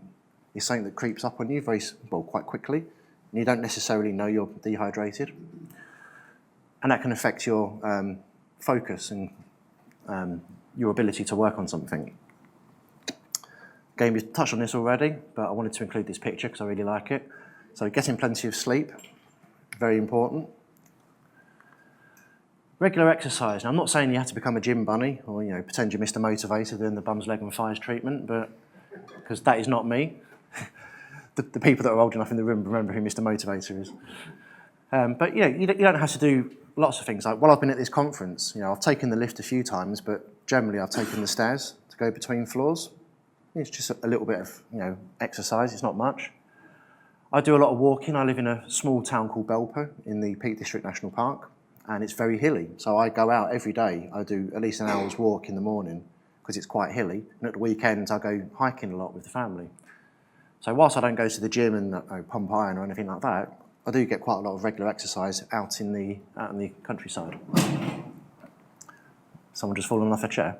is something that creeps up on you quite quickly, and you don't necessarily know you're dehydrated. And that can affect your focus and your ability to work on something. Again, we've touched on this already, but I wanted to include this picture because I really like it. So getting plenty of sleep, very important. Regular exercise. Now, I'm not saying you have to become a gym bunny or pretend you're Mr. Motivator doing the bums, leg and thighs treatment, but because that is not me. the people that are old enough in the room remember who Mr. Motivator is. But you don't have to do lots of things. Like while I've been at this conference, I've taken the lift a few times, but generally I've taken the stairs to go between floors. It's just a little bit of exercise. It's not much. I do a lot of walking. I live in a small town called Belper in the Peak District National Park, and it's very hilly. So I go out every day. I do at least an hour's walk in the morning because it's quite hilly. And at the weekends, I go hiking a lot with the family. So whilst I don't go to the gym and pump iron or anything like that, I do get quite a lot of regular exercise out in the countryside. Someone just fallen off a chair.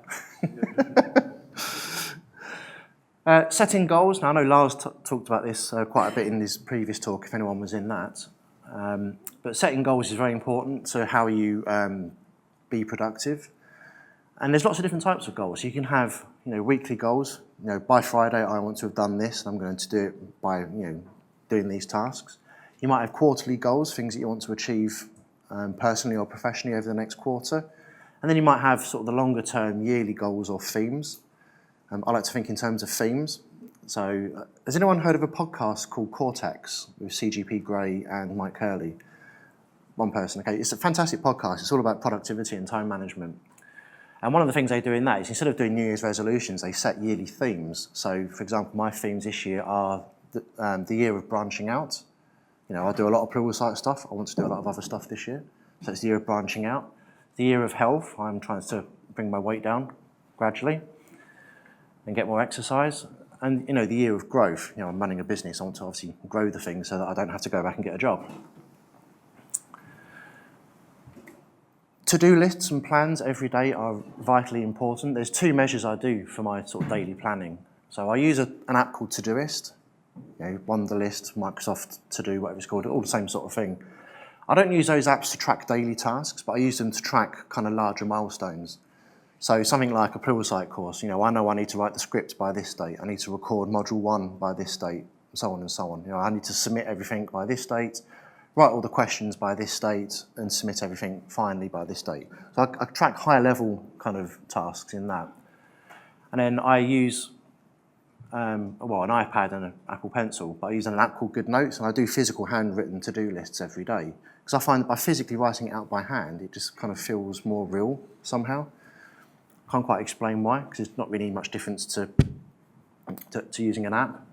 Setting goals. Now, I know Lars talked about this quite a bit in his previous talk, if anyone was in that. But setting goals is very important to how you be productive. And there's lots of different types of goals. You can have weekly goals. By Friday, I want to have done this, and I'm going to do it by doing these tasks. You might have quarterly goals, things that you want to achieve personally or professionally over the next quarter. And then you might have sort of the longer term yearly goals or themes. I like to think in terms of themes. So has anyone heard of a podcast called Cortex with CGP Grey and Mike Hurley? One person, okay. It's a fantastic podcast. It's all about productivity and time management. And one of the things they do in that is instead of doing New Year's resolutions, they set yearly themes. So, for example, my themes this year are the year of branching out. I do a lot of pluralsight stuff. I want to do a lot of other stuff this year. So it's the year of branching out. The year of health. I'm trying to bring my weight down gradually and get more exercise. And, the year of growth. I'm running a business. I want to obviously grow the thing so that I don't have to go back and get a job. To-do lists and plans every day are vitally important. There's 2 measures I do for my sort of daily planning. So I use an app called Todoist, Wunderlist, Microsoft To Do, whatever it's called, all the same sort of thing. I don't use those apps to track daily tasks, but I use them to track kind of larger milestones. So something like a Pluralsight course, I know I need to write the script by this date, I need to record module 1 by this date, and so on and so on. I need to submit everything by this date, write all the questions by this date, and submit everything finally by this date. So I track higher level kind of tasks in that. And then I use an iPad and an Apple Pencil, but I use an app called Good Notes, and I do physical handwritten to-do lists every day. Because I find that by physically writing it out by hand, it just kind of feels more real somehow. Can't quite explain why, because there's not really much difference to using an app.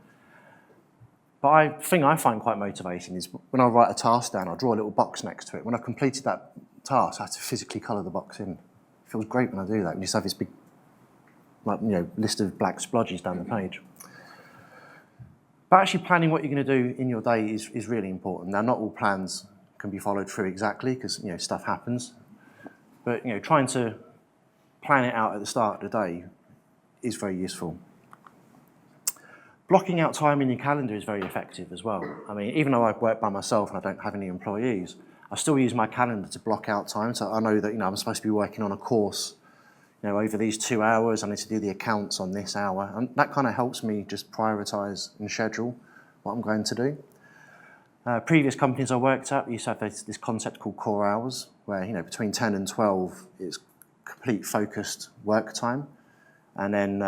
But the thing I find quite motivating is when I write a task down, I draw a little box next to it. When I've completed that task, I have to physically colour the box in. It feels great when I do that. You just have this big, list of black splodges down the page. But actually planning what you're going to do in your day is really important. Now, not all plans can be followed through exactly because stuff happens. But trying to plan it out at the start of the day is very useful. Blocking out time in your calendar is very effective as well. I mean, even though I work by myself and I don't have any employees, I still use my calendar to block out time. So I know that I'm supposed to be working on a course over these 2 hours. I need to do the accounts on this hour. And that kind of helps me just prioritise and schedule what I'm going to do. Previous companies I worked at used to have this concept called core hours, where between 10 and 12 it's complete focused work time. And then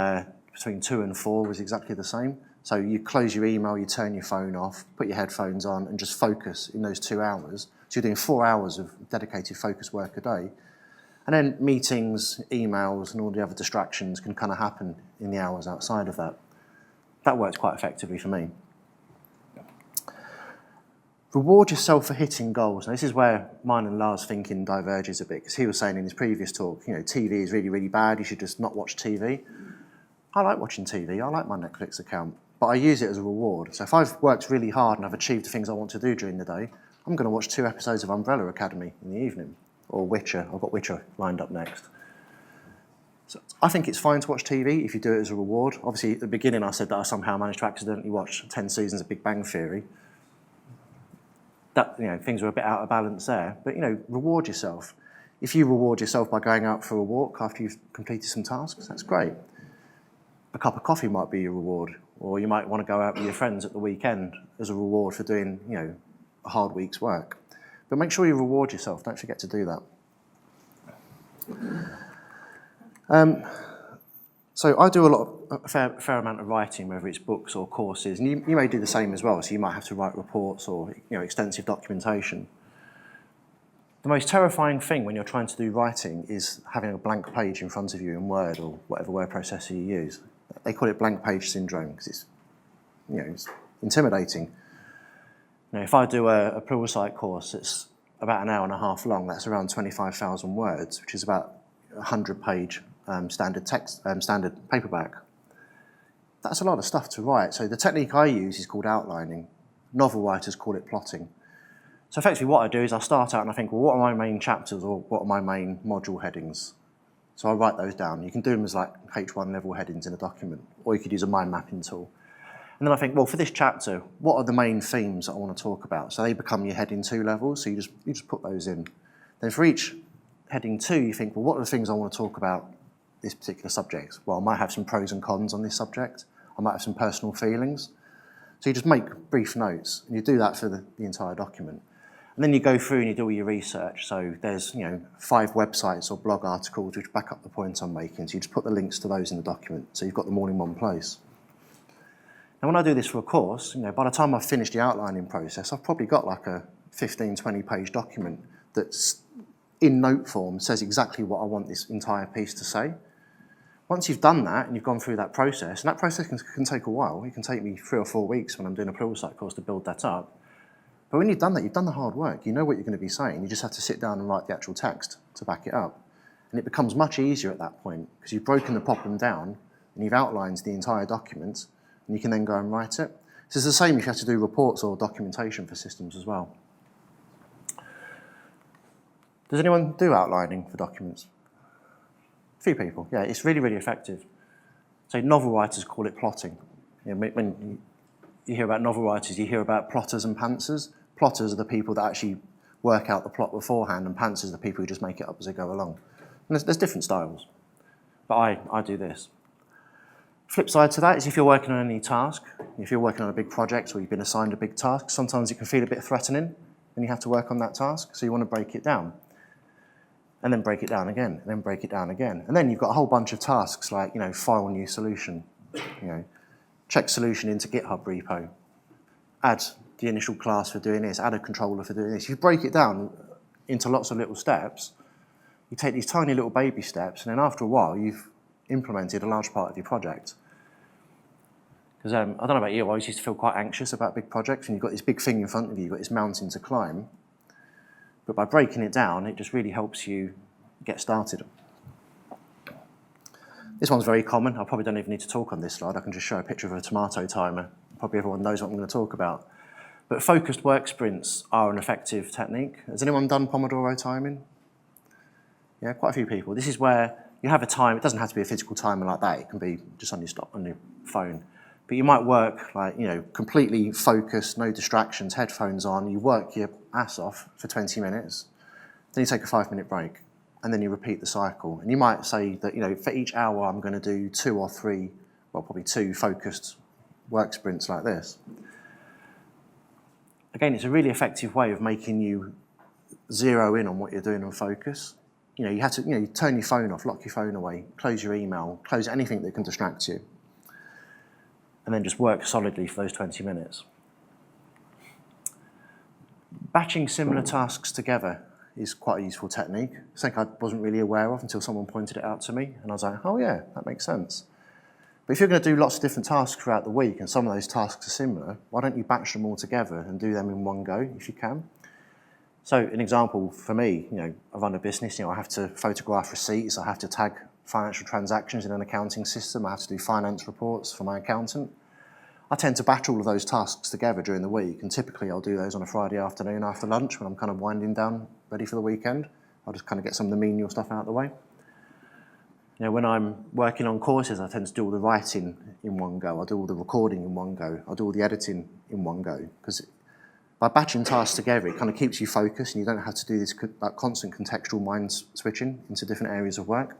between 2 and 4 was exactly the same. So you close your email, you turn your phone off, put your headphones on, and just focus in those 2 hours. So you're doing 4 hours of dedicated focused work a day. And then meetings, emails, and all the other distractions can kind of happen in the hours outside of that. That works quite effectively for me. Reward yourself for hitting goals. Now, this is where mine and Lars' thinking diverges a bit, because he was saying in his previous talk, TV is really, really bad, you should just not watch TV. I like watching TV, I like my Netflix account, but I use it as a reward. So if I've worked really hard and I've achieved the things I want to do during the day, I'm going to watch 2 episodes of Umbrella Academy in the evening, or Witcher. I've got Witcher lined up next. So I think it's fine to watch TV if you do it as a reward. Obviously, at the beginning I said that I somehow managed to accidentally watch 10 seasons of Big Bang Theory. That, things are a bit out of balance there, but reward yourself. If you reward yourself by going out for a walk after you've completed some tasks, that's great. A cup of coffee might be your reward, or you might want to go out with your friends at the weekend as a reward for doing, a hard week's work. But make sure you reward yourself, don't forget to do that. So I do a fair amount of writing, whether it's books or courses, and you may do the same as well, so you might have to write reports or extensive documentation. The most terrifying thing when you're trying to do writing is having a blank page in front of you in Word or whatever word processor you use. They call it blank page syndrome because it's intimidating. If I do a Pluralsight course, it's about an hour and a half long. That's around 25,000 words, which is about a 100-page standard paperback. That's a lot of stuff to write. So the technique I use is called outlining. Novel writers call it plotting. So effectively what I do is I start out and I think, well, what are my main chapters or what are my main module headings? So I write those down. You can do them as like H1 level headings in a document, or you could use a mind mapping tool. And then I think, well, for this chapter, what are the main themes that I want to talk about? So they become your heading 2 levels, so you just put those in. Then for each heading 2, you think, well, what are the things I want to talk about this particular subject? Well, I might have some pros and cons on this subject. I might have some personal feelings. So you just make brief notes, and you do that for the entire document. And then you go through and you do all your research. So there's 5 websites or blog articles which back up the points I'm making. So you just put the links to those in the document, so you've got them all in one place. Now when I do this for a course, by the time I've finished the outlining process, I've probably got like a 15, 20-page document that's in note form, says exactly what I want this entire piece to say. Once you've done that and you've gone through that process, and that process can take a while. It can take me 3 or 4 weeks when I'm doing a Pluralsight course to build that up. But when you've done that, you've done the hard work. You know what you're going to be saying. You just have to sit down and write the actual text to back it up. And it becomes much easier at that point because you've broken the problem down and you've outlined the entire document, and you can then go and write it. So it's the same if you have to do reports or documentation for systems as well. Does anyone do outlining for documents? A few people, yeah, it's really, really effective. So novel writers call it plotting. You know, when you hear about novel writers, you hear about plotters and pantsers. Plotters are the people that actually work out the plot beforehand, and pantsers are the people who just make it up as they go along. And there's different styles, but I do this. Flip side to that is if you're working on any task, if you're working on a big project or you've been assigned a big task, sometimes it can feel a bit threatening when you have to work on that task, so you want to break it down. And then break it down again, and then break it down again. And then you've got a whole bunch of tasks like, file new solution, check solution into GitHub repo, add the initial class for doing this, add a controller for doing this. You break it down into lots of little steps. You take these tiny little baby steps, and then after a while, you've implemented a large part of your project. Because I don't know about you, I always used to feel quite anxious about big projects, and you've got this big thing in front of you, you've got this mountain to climb. But by breaking it down, it just really helps you get started. This one's very common. I probably don't even need to talk on this slide. I can just show a picture of a tomato timer. Probably everyone knows what I'm going to talk about. But focused work sprints are an effective technique. Has anyone done Pomodoro timing? Yeah, quite a few people. This is where you have a time. It doesn't have to be a physical timer like that. It can be just on your phone. But you might work completely focused, no distractions, headphones on. You work your ass off for 20 minutes. Then you take a 5-minute break, and then you repeat the cycle. And you might say that for each hour I'm going to do 2 or 3, well, probably 2 focused work sprints like this. Again, it's a really effective way of making you zero in on what you're doing and focus. You have to you turn your phone off, lock your phone away, close your email, close anything that can distract you, and then just work solidly for those 20 minutes. Batching similar tasks together is quite a useful technique. Something I wasn't really aware of until someone pointed it out to me, and I was like, oh yeah, that makes sense. But if you're going to do lots of different tasks throughout the week, and some of those tasks are similar, why don't you batch them all together and do them in one go if you can? So an example for me, I run a business, I have to photograph receipts, I have to tag financial transactions in an accounting system, I have to do finance reports for my accountant. I tend to batch all of those tasks together during the week, and typically I'll do those on a Friday afternoon after lunch when I'm kind of winding down, ready for the weekend. I'll just kind of get some of the menial stuff out of the way. When I'm working on courses, I tend to do all the writing in one go. I'll do all the recording in one go. I'll do all the editing in one go. Because by batching tasks together, it kind of keeps you focused, and you don't have to do this constant contextual mind switching into different areas of work.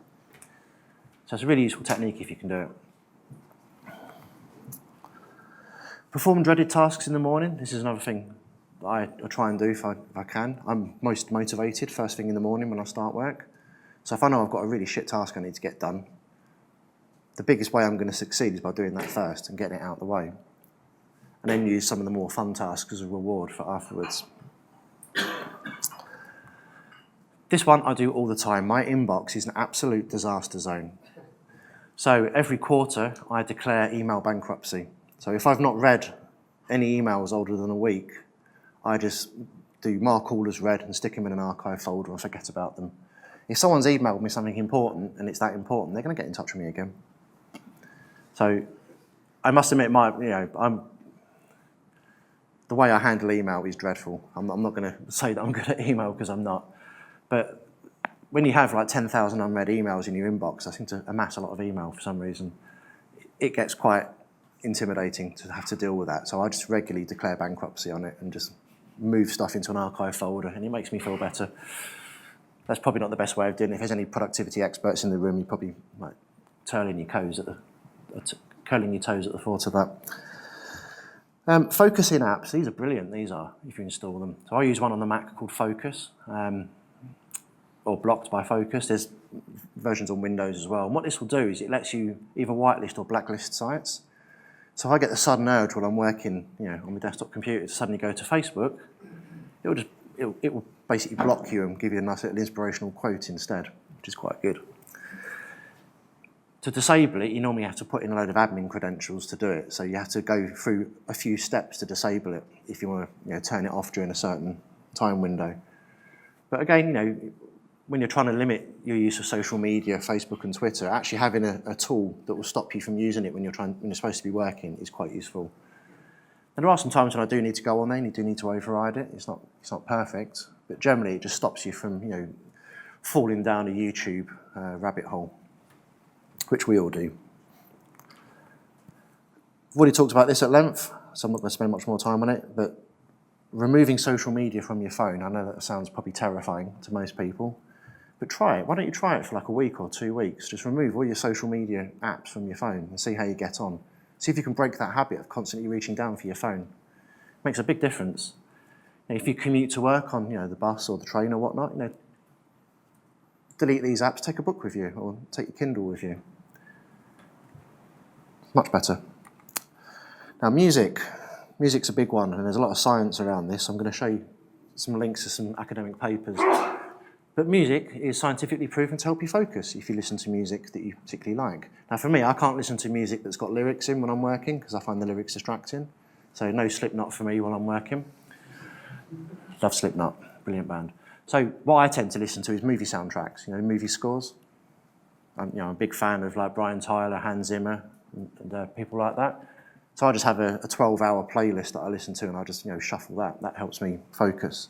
So it's a really useful technique if you can do it. Perform dreaded tasks in the morning. This is another thing that I try and do if I can. I'm most motivated first thing in the morning when I start work. So if I know I've got a really shit task I need to get done, the biggest way I'm going to succeed is by doing that first and getting it out of the way. And then use some of the more fun tasks as a reward for afterwards. This one I do all the time. My inbox is an absolute disaster zone. So every quarter I declare email bankruptcy. So if I've not read any emails older than a week, I just do mark all as read and stick them in an archive folder and forget about them. If someone's emailed me something important and it's that important, they're going to get in touch with me again. So I must admit, the way I handle email is dreadful. I'm not going to say that I'm good at email because I'm not. But when you have like 10,000 unread emails in your inbox, I seem to amass a lot of email for some reason. It gets quite intimidating to have to deal with that. So I just regularly declare bankruptcy on it and just move stuff into an archive folder, and it makes me feel better. That's probably not the best way of doing it. If there's any productivity experts in the room, you probably might curling your toes at the thought of that. Focusing apps, these are brilliant, these are, if you install them. So I use one on the Mac called Focus, or Blocked by Focus. There's versions on Windows as well. And what this will do is it lets you either whitelist or blacklist sites. So if I get the sudden urge while I'm working on my desktop computer to suddenly go to Facebook, it will basically block you and give you a nice little inspirational quote instead, which is quite good. To disable it, you normally have to put in a load of admin credentials to do it. So you have to go through a few steps to disable it if you want to turn it off during a certain time window. But again, when you're trying to limit your use of social media, Facebook and Twitter, actually having a tool that will stop you from using it when you're supposed to be working is quite useful. And there are some times when I do need to go on there and you do need to override it. It's not perfect, but generally it just stops you from, falling down a YouTube rabbit hole, which we all do. I've already talked about this at length, so I'm not going to spend much more time on it, but removing social media from your phone, I know that sounds probably terrifying to most people, but try it. Why don't you try it for like a week or 2 weeks? Just remove all your social media apps from your phone and see how you get on. See if you can break that habit of constantly reaching down for your phone. It makes a big difference. If you commute to work on the bus or the train or whatnot, delete these apps, take a book with you or take your Kindle with you. Much better. Now music's a big one, and there's a lot of science around this. I'm going to show you some links to some academic papers. But music is scientifically proven to help you focus if you listen to music that you particularly like. Now for me, I can't listen to music that's got lyrics in when I'm working because I find the lyrics distracting. So no Slipknot for me while I'm working. Love Slipknot, brilliant band. So what I tend to listen to is movie soundtracks, movie scores. I'm a big fan of like Brian Tyler, Hans Zimmer, and people like that. So I just have a 12-hour playlist that I listen to, and I just shuffle that. That helps me focus.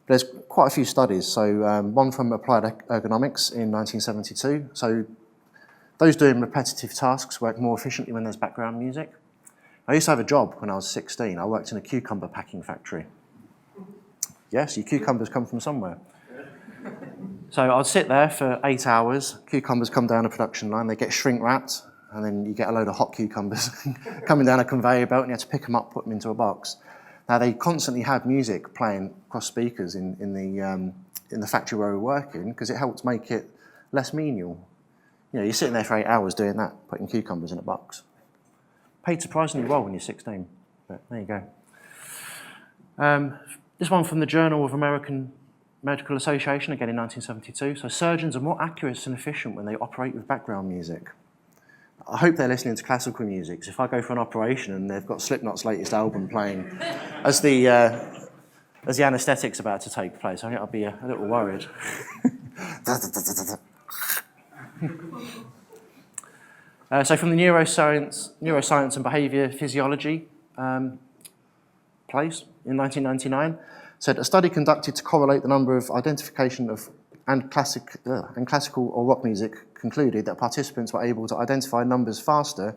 There's quite a few studies. So one from Applied Ergonomics in 1972. So those doing repetitive tasks work more efficiently when there's background music. I used to have a job when I was 16. I worked in a cucumber packing factory. Yes, your cucumbers come from somewhere. So I'd sit there for 8 hours. Cucumbers come down a production line. They get shrink wrapped. And then you get a load of hot cucumbers coming down a conveyor belt, and you have to pick them up, put them into a box. Now they constantly had music playing across speakers in the factory where we were working because it helped make it less menial. You're sitting there for 8 hours doing that, putting cucumbers in a box. Paid surprisingly well when you're 16, but there you go. This one from the Journal of American Medical Association, again in 1972. So surgeons are more accurate and efficient when they operate with background music. I hope they're listening to classical music, because if I go for an operation and they've got Slipknot's latest album playing as the anaesthetic's about to take place, I think I'll be a little worried. So from the Neuroscience and Behaviour Physiology place in 1999, said a study conducted to correlate the number of identification of and classical or rock music concluded that participants were able to identify numbers faster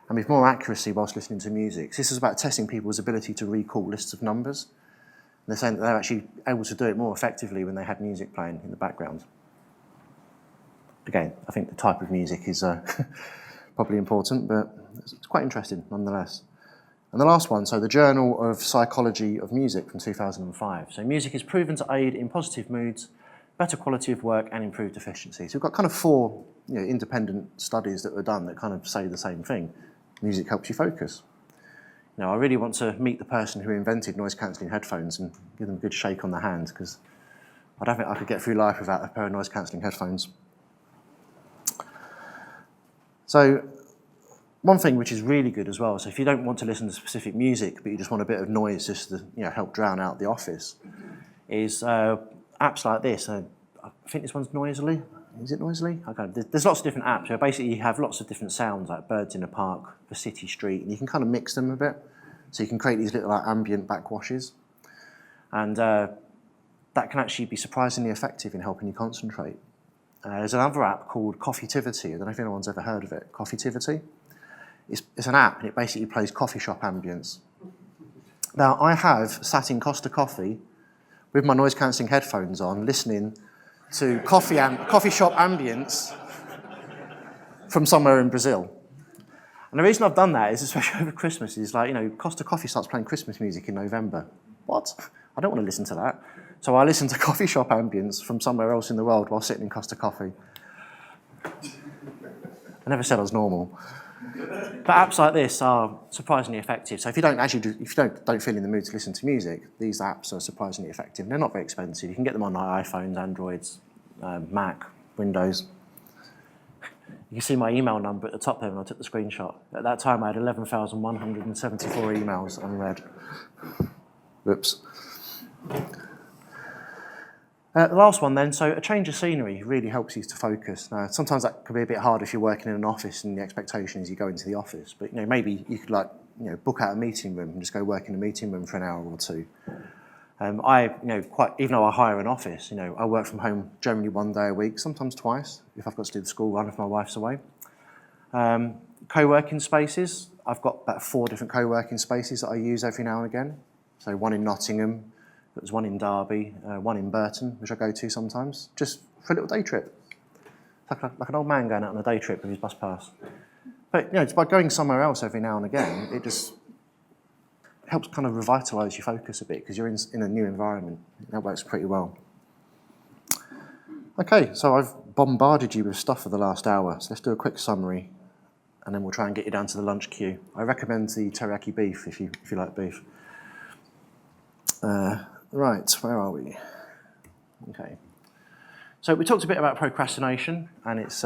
and with more accuracy whilst listening to music. So this is about testing people's ability to recall lists of numbers. And they're saying that they're actually able to do it more effectively when they had music playing in the background. Again, I think the type of music is probably important, but it's quite interesting nonetheless. And the last one, so the Journal of Psychology of Music from 2005. So music is proven to aid in positive moods, better quality of work, and improved efficiency. So we've got kind of 4 independent studies that were done that kind of say the same thing. Music helps you focus. I really want to meet the person who invented noise-cancelling headphones and give them a good shake on the hand, because I don't think I could get through life without a pair of noise-cancelling headphones. So one thing which is really good as well, so if you don't want to listen to specific music, but you just want a bit of noise just to help drown out the office, is apps like this. I think this one's Noisily. Is it Noisily? There's lots of different apps. So basically you have lots of different sounds, like birds in a park, the city street, and you can kind of mix them a bit. So you can create these little ambient backwashes. And that can actually be surprisingly effective in helping you concentrate. There's another app called Tivity. I don't know if anyone's ever heard of it. Tivity. It's an app, and it basically plays coffee shop ambience. Now, I have sat in Costa Coffee with my noise-cancelling headphones on, listening to coffee shop ambience from somewhere in Brazil. And the reason I've done that is, especially over Christmas, is Costa Coffee starts playing Christmas music in November. What? I don't want to listen to that. So I listen to coffee shop ambience from somewhere else in the world while sitting in Costa Coffee. I never said I was normal. But apps like this are surprisingly effective. So if you don't feel in the mood to listen to music, these apps are surprisingly effective. They're not very expensive. You can get them on iPhones, Androids, Mac, Windows. You can see my email number at the top there when I took the screenshot. At that time, I had 11,174 emails unread. Whoops. The last one then, so a change of scenery really helps you to focus. Now, sometimes that can be a bit hard if you're working in an office and the expectation is you go into the office, but maybe you could book out a meeting room and just go work in a meeting room for an hour or 2. Even though I hire an office, I work from home generally 1 day a week, sometimes twice if I've got to do the school run if my wife's away. Co-working spaces, I've got about 4 different co-working spaces that I use every now and again. So one in Nottingham, there's one in Derby, one in Burton, which I go to sometimes, just for a little day trip. It's like an old man going out on a day trip with his bus pass. But it's by going somewhere else every now and again, it just helps kind of revitalise your focus a bit because you're in a new environment. That works pretty well. Okay, so I've bombarded you with stuff for the last hour, so let's do a quick summary and then we'll try and get you down to the lunch queue. I recommend the teriyaki beef if you like beef. Right, where are we? Okay. So we talked a bit about procrastination and its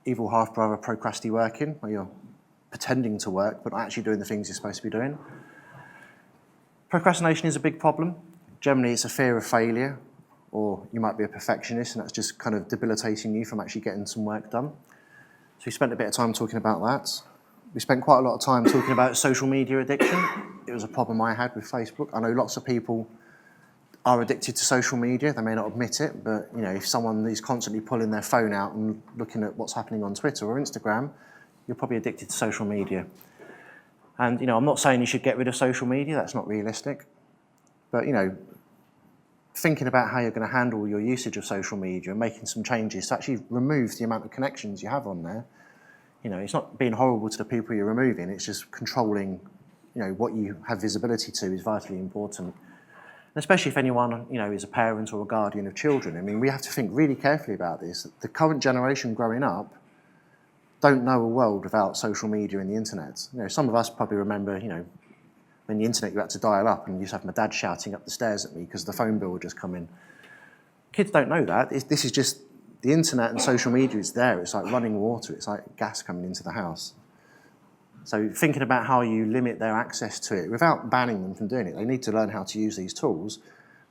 evil half-brother procrasti-working, where you're pretending to work but not actually doing the things you're supposed to be doing. Procrastination is a big problem. Generally, it's a fear of failure, or you might be a perfectionist and that's just kind of debilitating you from actually getting some work done. So we spent a bit of time talking about that. We spent quite a lot of time talking about social media addiction. It was a problem I had with Facebook. I know lots of people are addicted to social media. They may not admit it, but if someone is constantly pulling their phone out and looking at what's happening on Twitter or Instagram, you're probably addicted to social media. And I'm not saying you should get rid of social media. That's not realistic. But thinking about how you're going to handle your usage of social media and making some changes to actually remove the amount of connections you have on there. It's not being horrible to the people you're removing. It's just controlling, what you have visibility to is vitally important. And especially if anyone, is a parent or a guardian of children. I mean, we have to think really carefully about this. The current generation growing up don't know a world without social media and the internet. Some of us probably remember, when the internet you had to dial up and you used to have my dad shouting up the stairs at me because the phone bill would just come in. Kids don't know that. This is just, the internet and social media is there. It's like running water. It's like gas coming into the house. So thinking about how you limit their access to it without banning them from doing it. They need to learn how to use these tools,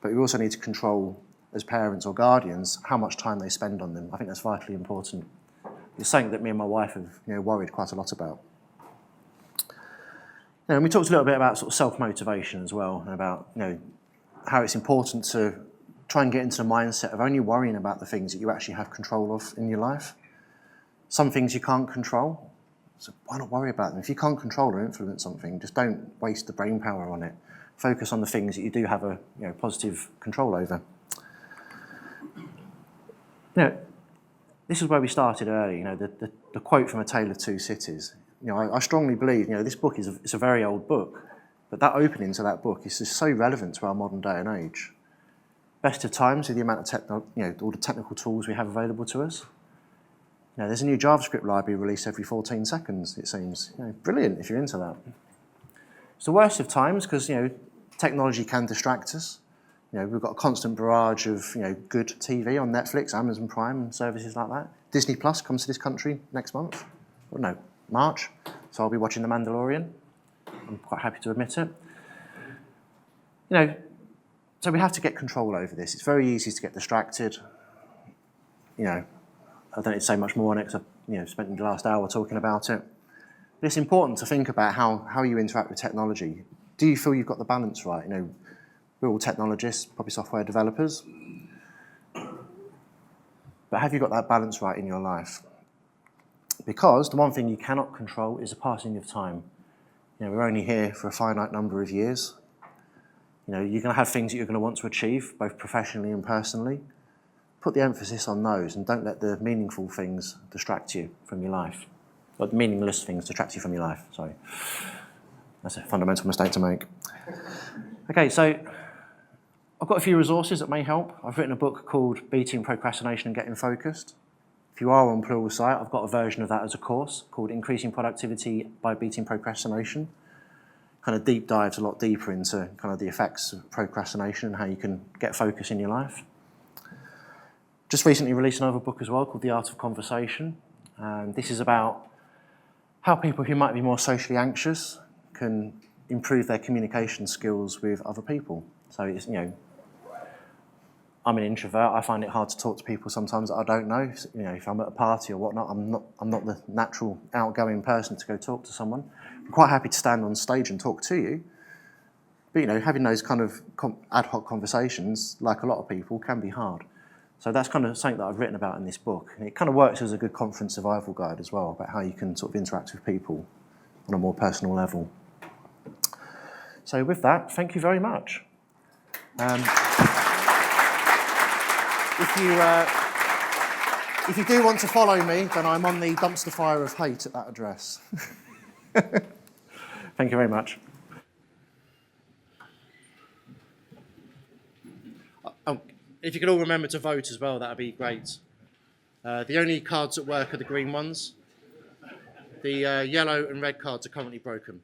but we also need to control, as parents or guardians, how much time they spend on them. I think that's vitally important. It's something that me and my wife have worried quite a lot about. And we talked a little bit about sort of self-motivation as well, and about how it's important to try and get into the mindset of only worrying about the things that you actually have control of in your life. Some things you can't control, so why not worry about them? If you can't control or influence something, just don't waste the brain power on it. Focus on the things that you do have a positive control over. This is where we started earlier. The quote from A Tale of Two Cities. I strongly believe this book it's a very old book, but that opening to that book is just so relevant to our modern day and age. Best of times with the amount of all the technical tools we have available to us. There's a new JavaScript library released every 14 seconds, it seems. Brilliant if you're into that. It's the worst of times because technology can distract us. We've got a constant barrage of good TV on Netflix, Amazon Prime, and services like that. Disney Plus comes to this country next month. Well, no, March. So I'll be watching The Mandalorian. I'm quite happy to admit it. So we have to get control over this. It's very easy to get distracted. I don't need to say much more on it because I've spent the last hour talking about it. But it's important to think about how you interact with technology. Do you feel you've got the balance right? We're all technologists, probably software developers. But have you got that balance right in your life? Because the one thing you cannot control is the passing of time. We're only here for a finite number of years. You're going to have things that you're going to want to achieve, both professionally and personally. Put the emphasis on those and don't let the meaningful things distract you from your life. Or the meaningless things distract you from your life, sorry. That's a fundamental mistake to make. Okay, so I've got a few resources that may help. I've written a book called Beating Procrastination and Getting Focused. If you are on Pluralsight, I've got a version of that as a course called Increasing Productivity by Beating Procrastination. Kind of deep dives a lot deeper into kind of the effects of procrastination and how you can get focus in your life. Just recently released another book as well called The Art of Conversation. And this is about how people who might be more socially anxious can improve their communication skills with other people. So it's, I'm an introvert. I find it hard to talk to people sometimes that I don't know. If I'm at a party or whatnot, I'm not the natural outgoing person to go talk to someone. I'm quite happy to stand on stage and talk to you, But, you know, having those kind of ad hoc conversations, like a lot of people, can be hard. So that's kind of something that I've written about in this book. And it kind of works as a good conference survival guide as well, about how you can sort of interact with people on a more personal level. So with that, thank you very much. If you do want to follow me, then I'm on the dumpster fire of hate at that address. Thank you very much. Oh, if you could all remember to vote as well, that would be great. The only cards at work are the green ones. The yellow and red cards are currently broken.